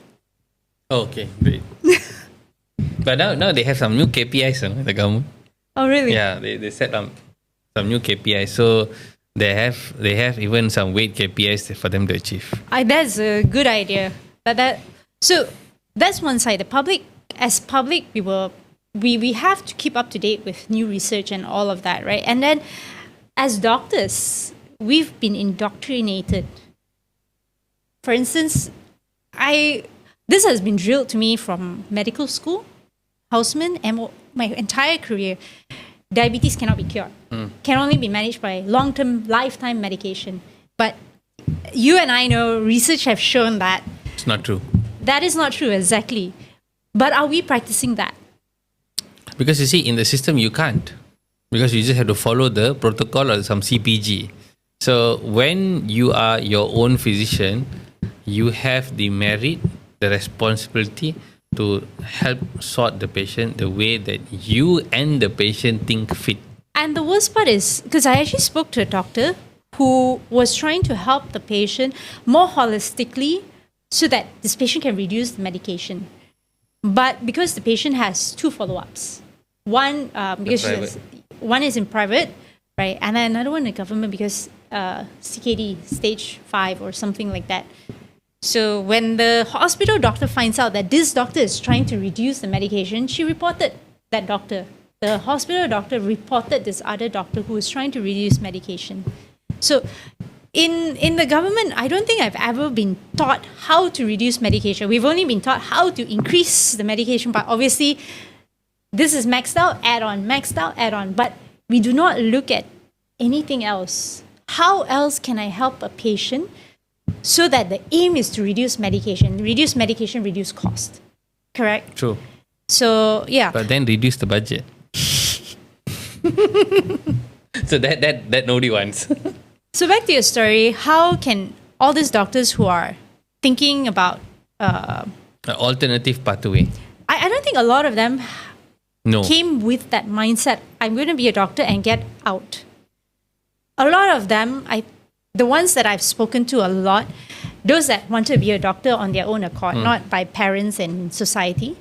Oh, okay, great. But now they have some new KPIs, the government. Oh, really? Yeah, they set up some new KPIs. So they have even some weight KPIs for them to achieve. That's a good idea. So that's one side. As public, we have to keep up to date with new research and all of that, right? And then as doctors, we've been indoctrinated. For instance, this has been drilled to me from medical school, houseman, and my entire career. Diabetes cannot be cured. Can only be managed by long-term, lifetime medication. But you and I know research have shown that it's not true. That is not true, exactly. But are we practicing that? Because you see, in the system, you can't. Because you just have to follow the protocol or some CPG. So when you are your own physician, you have the merit, the responsibility to help sort the patient the way that you and the patient think fit. And the worst part is, because I actually spoke to a doctor who was trying to help the patient more holistically so that this patient can reduce the medication. But because the patient has 2 follow-ups, one is in private, right? And then another one in government because CKD, stage 5 or something like that. So when the hospital doctor finds out that this doctor is trying to reduce the medication, she reported that doctor. The hospital doctor reported this other doctor who was trying to reduce medication. So in the government, I don't think I've ever been taught how to reduce medication. We've only been taught how to increase the medication, but obviously this is maxed out, add on, maxed out, add on. But we do not look at anything else. How else can I help a patient so that the aim is to reduce medication, reduce cost? Correct? True. So, yeah. But then reduce the budget. So that nobody wants. So back to your story, how can all these doctors who are thinking about An alternative pathway. I don't think a lot of them No. came with that mindset, I'm going to be a doctor and get out. A lot of them, the ones that I've spoken to a lot, those that want to be a doctor on their own accord, not by parents and society,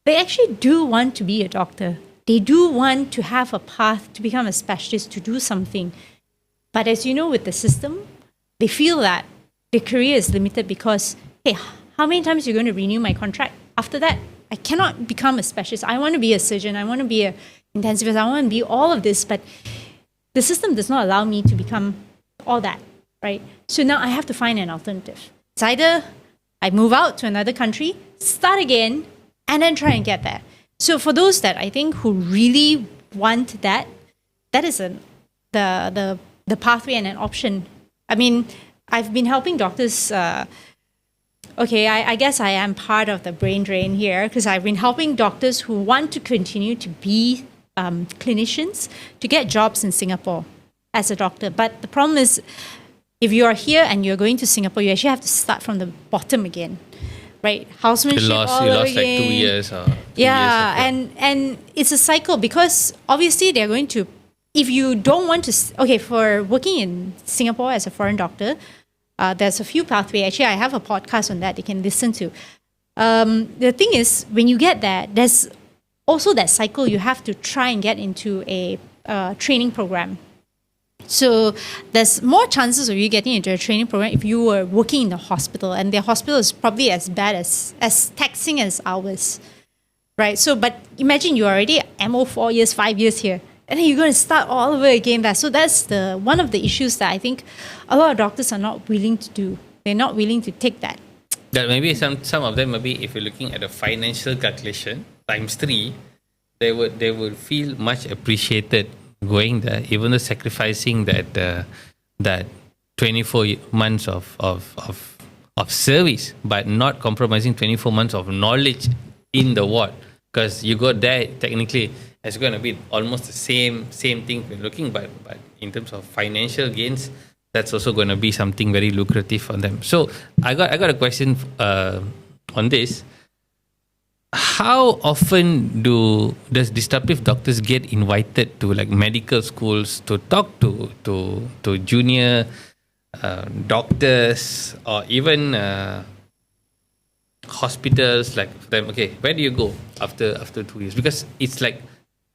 they actually do want to be a doctor. They do want to have a path to become a specialist, to do something. But as you know, with the system, they feel that their career is limited because, hey, how many times are you going to renew my contract? After that, I cannot become a specialist. I want to be a surgeon. I want to be an intensivist. I want to be all of this. But the system does not allow me to become all that, right? So now I have to find an alternative. It's either I move out to another country, start again, and then try and get there. So for those that I think who really want that, that is the pathway and an option. I mean, I've been helping doctors. I guess I am part of the brain drain here because I've been helping doctors who want to continue to be clinicians to get jobs in Singapore as a doctor. But the problem is, if you are here and you're going to Singapore, you actually have to start from the bottom again, right? Housemanship You lost all over like 2 again. years. And it's a cycle because obviously they're going to, if you don't want to, for working in Singapore as a foreign doctor, there's a few pathways. Actually, I have a podcast on that they can listen to. The thing is, when you get there, there's also that cycle. You have to try and get into a training program. So there's more chances of you getting into a training program if you were working in the hospital, and the hospital is probably as bad as taxing as ours, right? So, but imagine you're already MO 4 years, 5 years here, and then you're going to start all over again there. So that's one of the issues that I think a lot of doctors are not willing to do. They're not willing to take that. That maybe some of them, maybe if you're looking at a financial calculation times 3, they would feel much appreciated going there, even though sacrificing that 24 months of service, but not compromising 24 months of knowledge in the ward, because you go there technically it's going to be almost the same thing we're looking, but in terms of financial gains, that's also going to be something very lucrative for them. So I got a question on this. How often does disruptive doctors get invited to like medical schools to talk to junior doctors or even hospitals, like them? Okay, where do you go after 2 years? Because it's like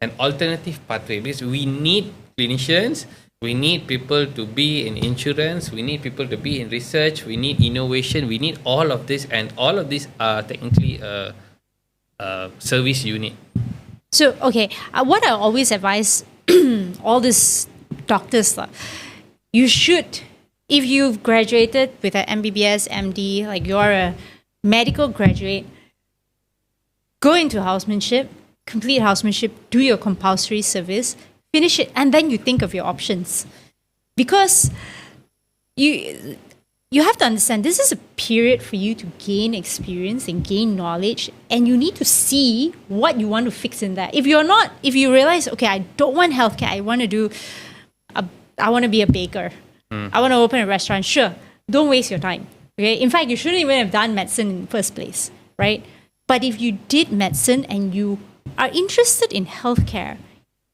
an alternative pathway, because we need clinicians, we need people to be in insurance, we need people to be in research, we need innovation, we need all of this, and all of these are technically service unit. So, what I always advise all these doctors, you should, if you've graduated with an MBBS, MD, like you're a medical graduate, go into housemanship, complete housemanship, do your compulsory service, finish it, and then you think of your options. Because you have to understand, this is a period for you to gain experience and gain knowledge, and you need to see what you want to fix in that. If you realize, I don't want healthcare, I want to be a baker, I want to open a restaurant, sure, don't waste your time. Okay, in fact, you shouldn't even have done medicine in the first place, right? But if you did medicine and you are interested in healthcare,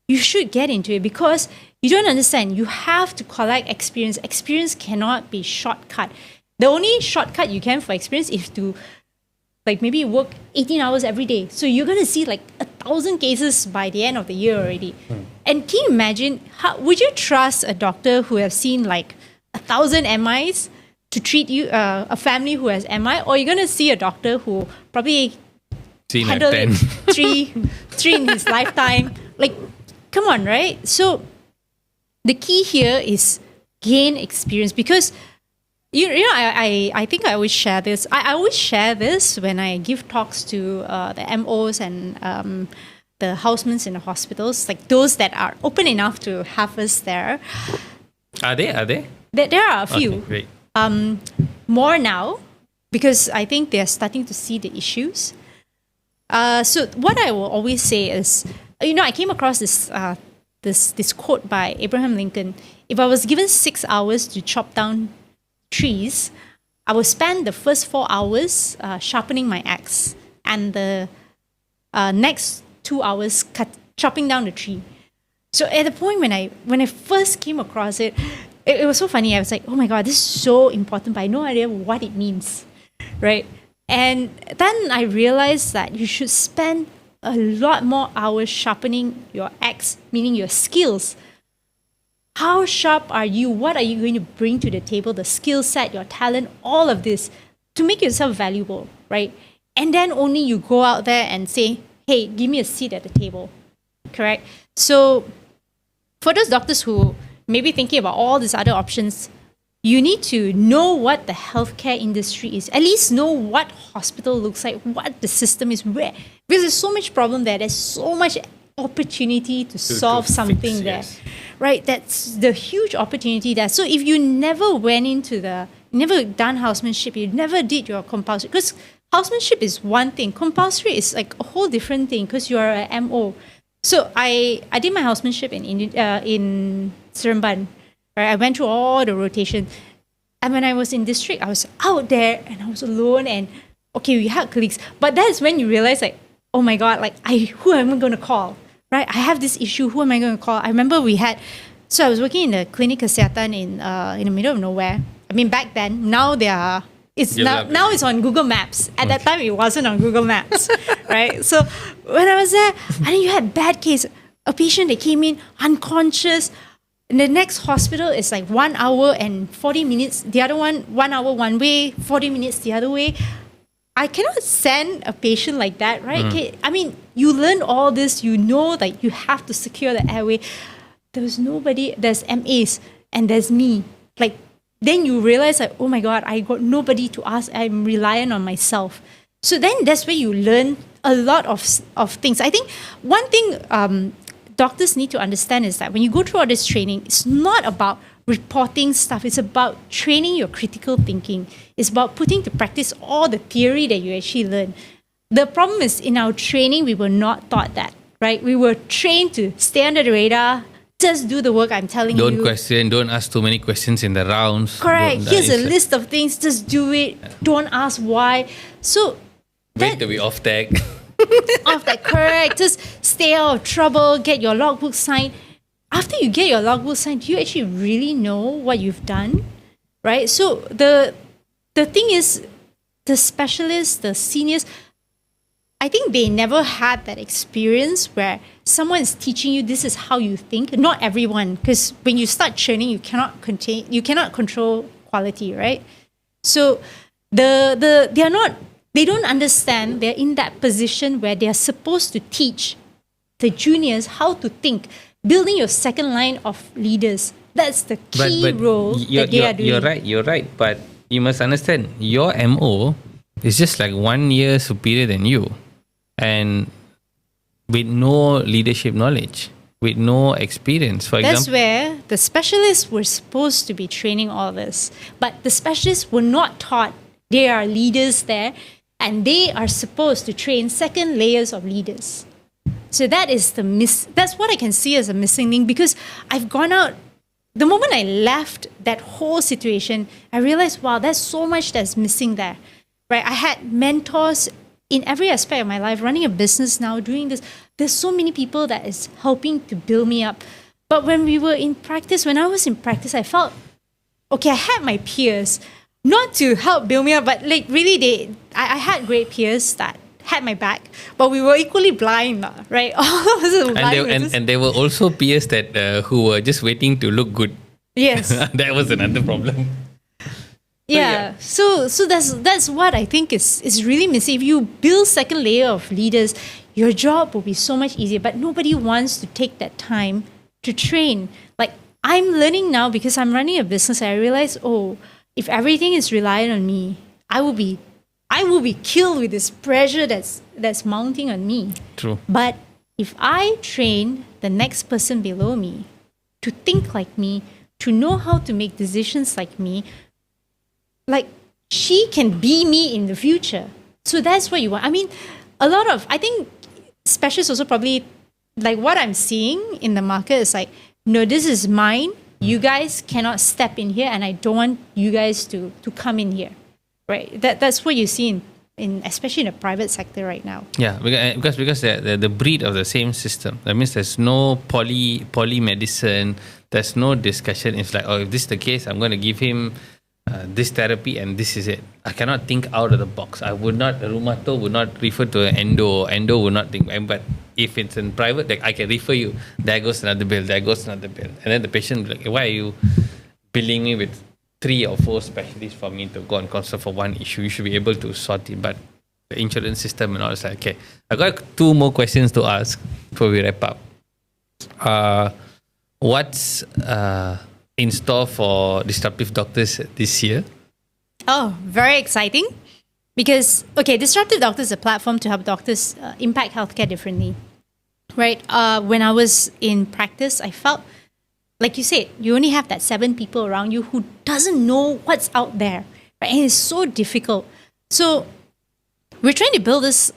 you should get into it, because you don't understand. You have to collect experience. Experience cannot be shortcut. The only shortcut you can for experience is to maybe work 18 hours every day. So you're going to see 1,000 cases by the end of the year already. And can you imagine, would you trust a doctor who has seen 1,000 MIs to treat you, a family who has MI, or you're going to see a doctor who probably Seen handled at 10. it three in his lifetime? Come on, right? So the key here is gain experience, because I think I always share this. I always share this when I give talks to the MOs and the housemans in the hospitals, those that are open enough to have us there. Are they? There are a few. Okay, great. More now, because I think they're starting to see the issues. So what I will always say is, I came across this quote by Abraham Lincoln. If I was given 6 hours to chop down trees, I would spend the first 4 hours sharpening my axe, and the next 2 hours chopping down the tree. So at the point when I first came across it, it was so funny. I was like, oh my God, this is so important, but I have no idea what it means, right? And then I realized that you should spend a lot more hours sharpening your axe, meaning your skills. How sharp are you? What are you going to bring to the table? The skill set, your talent, all of this to make yourself valuable, right? And then only you go out there and say, hey, give me a seat at the table, correct? So for those doctors who may be thinking about all these other options, you need to know what the healthcare industry is, at least know what hospital looks like, what the system is, where. Because there's so much problem there. There's so much opportunity to solve something there, right? That's the huge opportunity there. So if you never went into never done housemanship, you never did your compulsory, because housemanship is one thing, compulsory is like a whole different thing because you are a MO. So I did my housemanship in Seremban. Right? I went through all the rotation. And when I was in district, I was out there and I was alone and okay, we had colleagues. But that's when you realize like, oh my God, like who am I going to call? Right? I have this issue, who am I going to call? I remember I was working in the clinic Kesihatan in the middle of nowhere. I mean, back then, now it's on Google Maps. At that time, it wasn't on Google Maps, right? So when I was there, I think you had bad case, a patient that came in unconscious. And the next hospital is like 1 hour and 40 minutes. The other one, 1 hour one way, 40 minutes the other way. I cannot send a patient like that, right? Okay, I mean, you learn all this. You know that you have to secure the airway. There's nobody. There's MAs and there's me. Like then you realize like, oh my God, I got nobody to ask. I'm reliant on myself. So then that's where you learn a lot of things. I think one thing doctors need to understand is that when you go through all this training, it's not about reporting stuff. It's about training your critical thinking. It's about putting to practice all the theory that you actually learn. The problem is in our training, we were not taught that, right? We were trained to stay under the radar, just do the work I'm telling you. Don't question, don't ask too many questions in the rounds. Correct. Here's a list of things, just do it. Don't ask why. So wait till we off tag. Off that, correct. Just stay out of trouble, get your logbook signed. After you get your logbook signed, do you actually really know what you've done? Right? So the thing is, the specialists, the seniors, I think they never had that experience where someone is teaching you this is how you think. Not everyone, because when you start training, you cannot control quality, right? So they don't understand they're in that position where they're supposed to teach the juniors how to think, building your second line of leaders. That's the key role that they are doing. You're right. But you must understand, your MO is just like 1 year superior than you. And with no leadership knowledge, with no experience. That's where the specialists were supposed to be training all this. But the specialists were not taught they are leaders there. And they are supposed to train second layers of leaders. So that is that's what I can see as a missing link, because I've gone out. The moment I left that whole situation, I realized, wow, there's so much that's missing there, right? I had mentors in every aspect of my life, running a business now, doing this. There's so many people that is helping to build me up. But when I was in practice, I felt, okay, I had my peers, not to help build me up, but like really I had great peers that had my back, but we were equally blind, right? All of us were blind. And there were also peers that who were just waiting to look good. Yes. That was another problem. Yeah. So that's what I think is really missing. If you build second layer of leaders, your job will be so much easier, but nobody wants to take that time to train. Like I'm learning now because I'm running a business. I realize, if everything is reliant on me, I will be killed with this pressure that's mounting on me. True. But if I train the next person below me to think like me, to know how to make decisions like me, like she can be me in the future. So that's what you want. I mean, I think specialists also probably, like what I'm seeing in the market is like, no, this is mine. You guys cannot step in here, and I don't want you guys to come in here, right? That's what you see in especially in the private sector right now. Yeah, because the breed of the same system. That means there's no poly medicine. There's no discussion. It's like, oh, if this is the case, I'm going to give him this therapy and this is it. I cannot think out of the box. A rheumato would not refer to an endo would not think. But if it's in private, like, I can refer you. There goes another bill. And then the patient will be like, why are you billing me with 3 or 4 specialists for me to go and consult for one issue? You should be able to sort it. But the insurance system and all, it's like, okay, I got 2 more questions to ask before we wrap up. What's in store for Disruptive Doctors this year? Oh, very exciting. Because, Disruptive Doctor is a platform to help doctors impact healthcare differently. Right? When I was in practice, I felt, like you said, you only have that 7 people around you who doesn't know what's out there. Right? And it's so difficult. So we're trying to build this.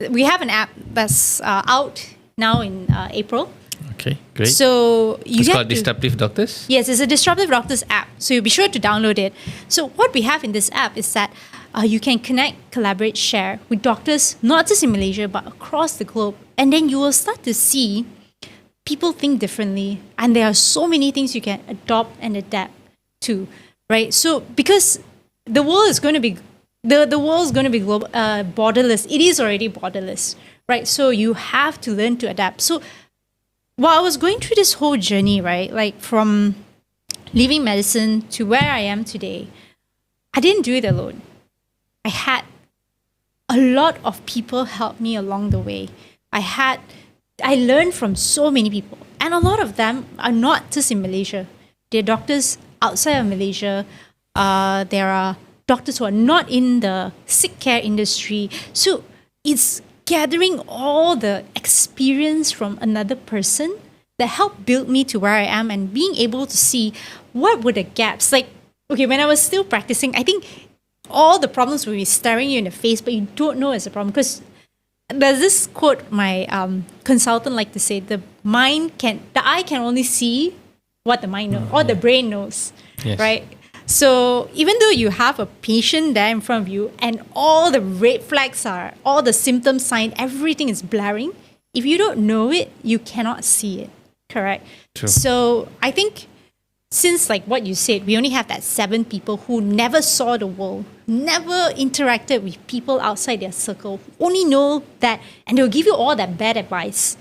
We have an app that's out now in April. Okay, great. So it's called Disruptive Doctors? Yes, it's a Disruptive Doctors app. So you'll be sure to download it. So what we have in this app is that you can connect, collaborate, share with doctors, not just in Malaysia, but across the globe. And then you will start to see people think differently. And there are so many things you can adopt and adapt to, right? So because the world is going to be, the world is going to be global, borderless. It is already borderless, right? So you have to learn to adapt. So while I was going through this whole journey, right, like from leaving medicine to where I am today, I didn't do it alone. I had a lot of people help me along the way. I learned from so many people, and a lot of them are not just in Malaysia. They're doctors outside of Malaysia. There are doctors who are not in the sick care industry. So it's gathering all the experience from another person that helped build me to where I am, and being able to see what were the gaps. Like, when I was still practicing, I think all the problems will be staring you in the face, but you don't know it's a problem. Because there's this quote my consultant liked to say, the eye can only see what the mind knows, or the brain knows, yes. Right? So even though you have a patient there in front of you and all the red flags are, all the symptoms sign, everything is blaring, if you don't know it, you cannot see it. Correct? True. So I think since, like what you said, we only have that 7 people who never saw the world, never interacted with people outside their circle, only know that, and they'll give you all that bad advice.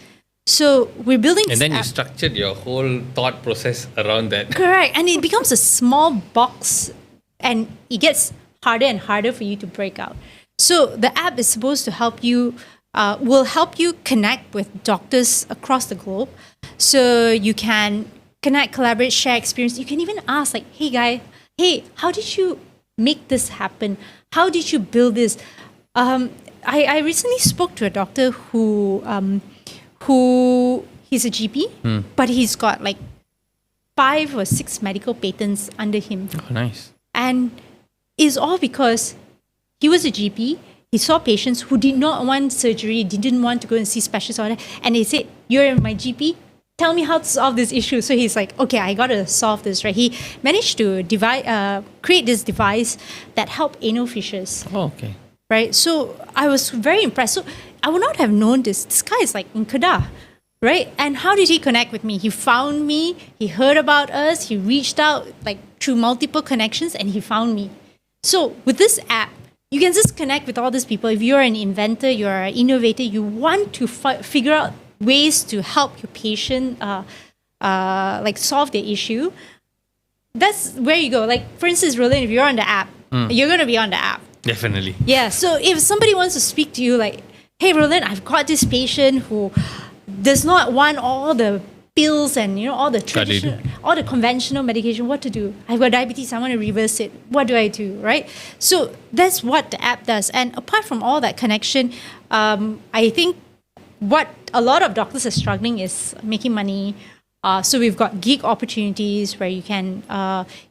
So we're building this and then app. you structured your whole thought process around that. Correct. And it becomes a small box, and it gets harder and harder for you to break out. So the app is supposed to help you, will help you connect with doctors across the globe. So you can connect, collaborate, share experience. You can even ask, like, hey, how did you make this happen? How did you build this? I recently spoke to a doctor who he's a GP, but he's got like 5 or 6 medical patents under him. Oh, nice. And it's all because he was a GP. He saw patients who did not want surgery, didn't want to go and see specialists, and they said, "You're my GP. Tell me how to solve this issue." So he's like, "Okay, I got to solve this." Right? He managed to create this device that helped anal fissures. Oh, okay. Right? So I was very impressed. So I would not have known this. This guy is like in Kedah, right? And how did he connect with me? He found me. He heard about us. He reached out like through multiple connections, and he found me. So with this app, you can just connect with all these people. If you're an inventor, you're an innovator, you want to figure out ways to help your patient like solve the issue. That's where you go. Like, for instance, Roland, if you're on the app, you're going to be on the app. Definitely. Yeah. So if somebody wants to speak to you, like, "Hey, Roland, I've got this patient who does not want all the pills and all the traditional, all the conventional medication. What to do? I've got diabetes. I want to reverse it. What do I do?" Right. So that's what the app does. And apart from all that connection, I think what a lot of doctors are struggling is making money. So we've got gig opportunities where you can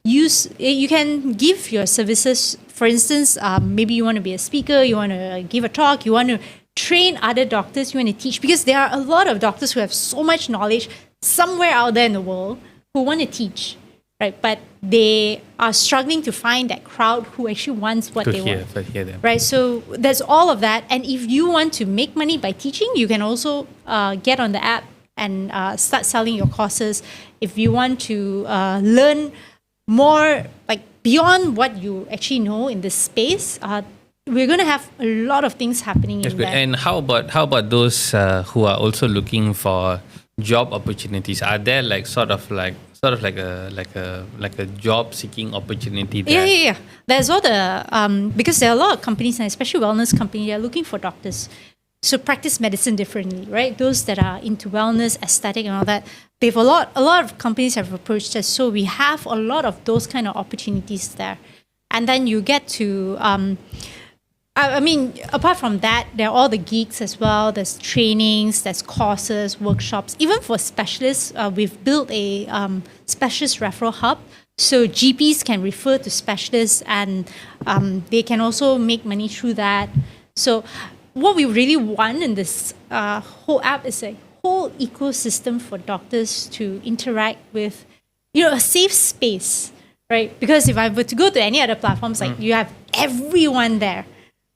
you can give your services. For instance, maybe you want to be a speaker, you want to give a talk, you want to train other doctors, you want to teach, because there are a lot of doctors who have so much knowledge somewhere out there in the world who want to teach, right? But they are struggling to find that crowd who actually wants what they want. Hear them. Right, so there's all of that. And if you want to make money by teaching, you can also get on the app and start selling your courses, if you want to learn more, like beyond what you actually know in this space, we're going to have a lot of things happening That's in good. there. And how about those who are also looking for job opportunities? Are there like sort of like a job seeking opportunity there? Yeah. There's all the because there are a lot of companies, and especially wellness companies, they're looking for doctors. So practice medicine differently, right? Those that are into wellness, aesthetic, and all that. They've a lot of companies have approached us. So we have a lot of those kind of opportunities there, and then you get to. I mean, apart from that, there are all the geeks as well. There's trainings, there's courses, workshops. Even for specialists, we've built a specialist referral hub. So GPs can refer to specialists, and they can also make money through that. So what we really want in this whole app is a whole ecosystem for doctors to interact with, a safe space, right? Because if I were to go to any other platforms, like you have everyone there.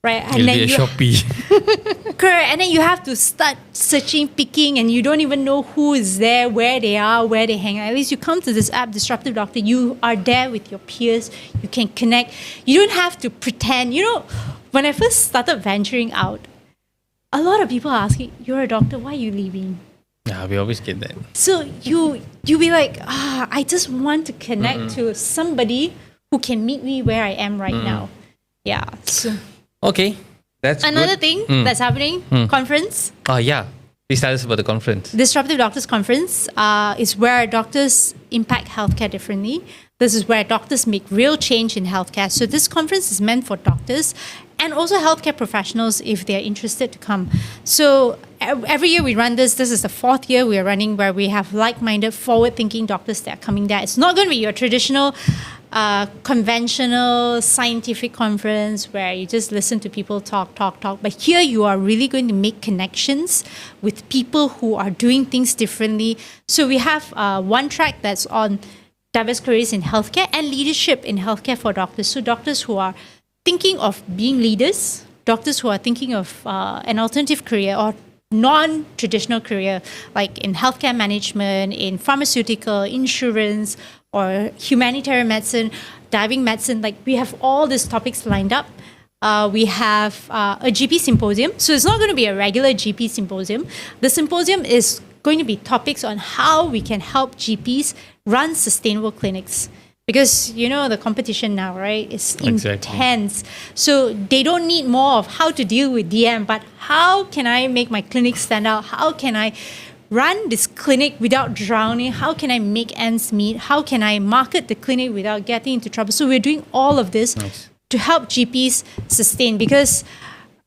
Right, and It'll then be a Shopee. correct, and then you have to start searching, picking, and you don't even know who is there, where they are, where they hang out. At least you come to this app, Disruptive Doctor, you are there with your peers, you can connect. You don't have to pretend. When I first started venturing out, a lot of people are asking, "You're a doctor, why are you leaving?" Yeah, we always get that. So you be like, I just want to connect to somebody who can meet me where I am right now. Yeah. So. Okay, that's Another good. thing that's happening, conference. Oh yeah, please tell us about the conference. Disruptive Doctors Conference is where doctors impact healthcare differently. This is where doctors make real change in healthcare. So this conference is meant for doctors and also healthcare professionals if they're interested to come. So every year we run this. This is the 4th year we are running, where we have like-minded, forward-thinking doctors that are coming there. It's not going to be your traditional conventional scientific conference where you just listen to people talk. But here you are really going to make connections with people who are doing things differently. So we have one track that's on diverse careers in healthcare and leadership in healthcare for doctors. So doctors who are thinking of being leaders, doctors who are thinking of an alternative career or non-traditional career, like in healthcare management, in pharmaceutical, insurance, or humanitarian medicine, diving medicine. Like, we have all these topics lined up. We have a GP symposium. So it's not going to be a regular GP symposium. The symposium is going to be topics on how we can help GPs run sustainable clinics. Because, the competition now, right, is intense. So they don't need more of how to deal with DM, but how can I make my clinic stand out? How can I run this clinic without drowning? How can I make ends meet? How can I market the clinic without getting into trouble? So we're doing all of this to help GPs sustain, because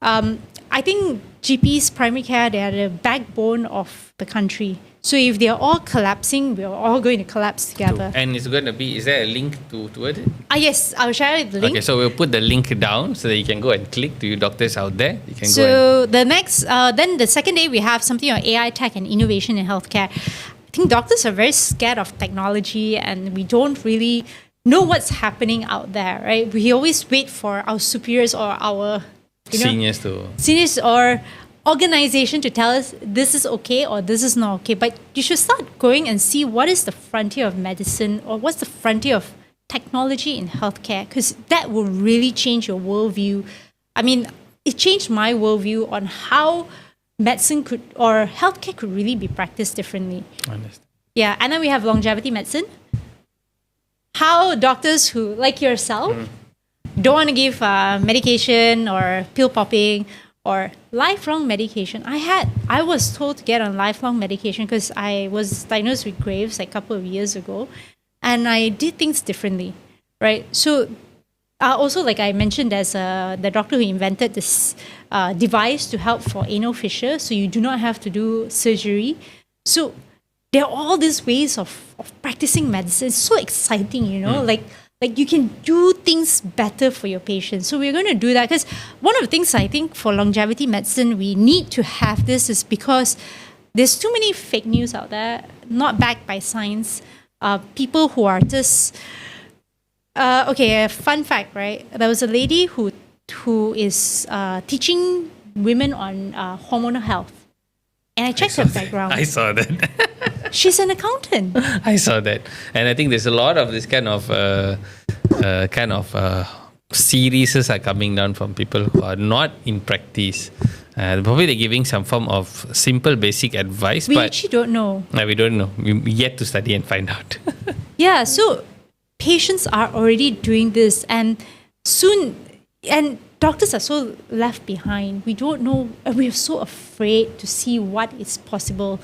I think GPs, primary care, they are the backbone of the country. So if they are all collapsing, we're all going to collapse together. And it's going to be, is there a link to it? Yes, I'll share the link. Okay, so we'll put the link down so that you can go and click. To you doctors out there, you can go. So the next, then the second day, we have something on AI tech and innovation in healthcare. I think doctors are very scared of technology, and we don't really know what's happening out there, right? We always wait for our superiors or our seniors or organization to tell us this is okay or this is not okay. But you should start going and see what is the frontier of medicine, or what's the frontier of technology in healthcare, because that will really change your worldview. I mean, it changed my worldview on how medicine could, or healthcare could really be practiced differently. Understand. Yeah, and then we have longevity medicine. How doctors who, like yourself, don't want to give medication or pill popping or lifelong medication. I was told to get on lifelong medication because I was diagnosed with Graves like a couple of years ago, and I did things differently, right? So also, like I mentioned, there's the doctor who invented this device to help for anal fissure, so you do not have to do surgery. So there are all these ways of practicing medicine. It's so exciting, like you can do things better for your patients. So we're going to do that, because one of the things I think for longevity medicine we need to have this is because there's too many fake news out there, not backed by science. People who are just a fun fact, right? There was a lady who is teaching women on hormonal health. And I checked her background. I saw that. She's an accountant. I saw that, and I think there's a lot of this kind of series are coming down from people who are not in practice. Probably they're giving some form of simple, basic advice, We but actually don't know. we don't know. We yet to study and find out. Yeah, so patients are already doing this, and soon, and doctors are so left behind. We don't know, and we're so afraid to see what is possible,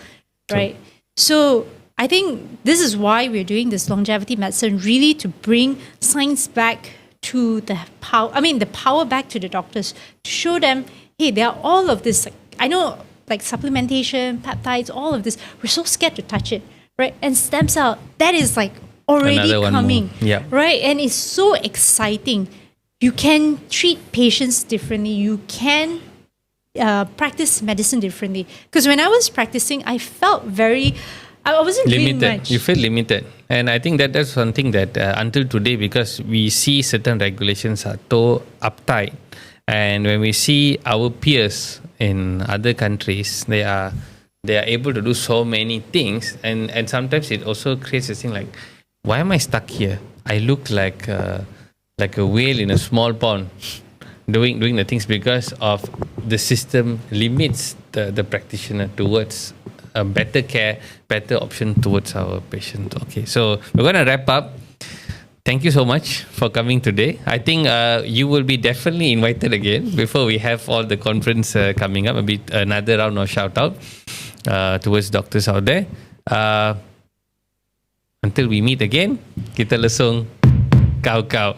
right? So I think this is why we're doing this longevity medicine, really to bring science back to the power. I mean, the power back to the doctors to show them, hey, there are all of this. I know, like supplementation, peptides, all of this. We're so scared to touch it, right? And stem cell, that is like already Another one coming, more. Yeah. right? And it's so exciting. You can treat patients differently. You can practice medicine differently. Because when I was practicing, I felt I wasn't doing Limited. much. You feel limited, and I think that's something that until today, because we see certain regulations are so uptight, and when we see our peers in other countries, they are able to do so many things, and sometimes it also creates a thing like, why am I stuck here? I look like a whale in a small pond, doing the things, because of the system limits the practitioner towards a better care, better option towards our patient. Okay, so we're going to wrap up. Thank you so much for coming today. I think you will be definitely invited again before we have all the conference coming up. Maybe another round of shout out towards doctors out there. Until we meet again, kita lesung kau.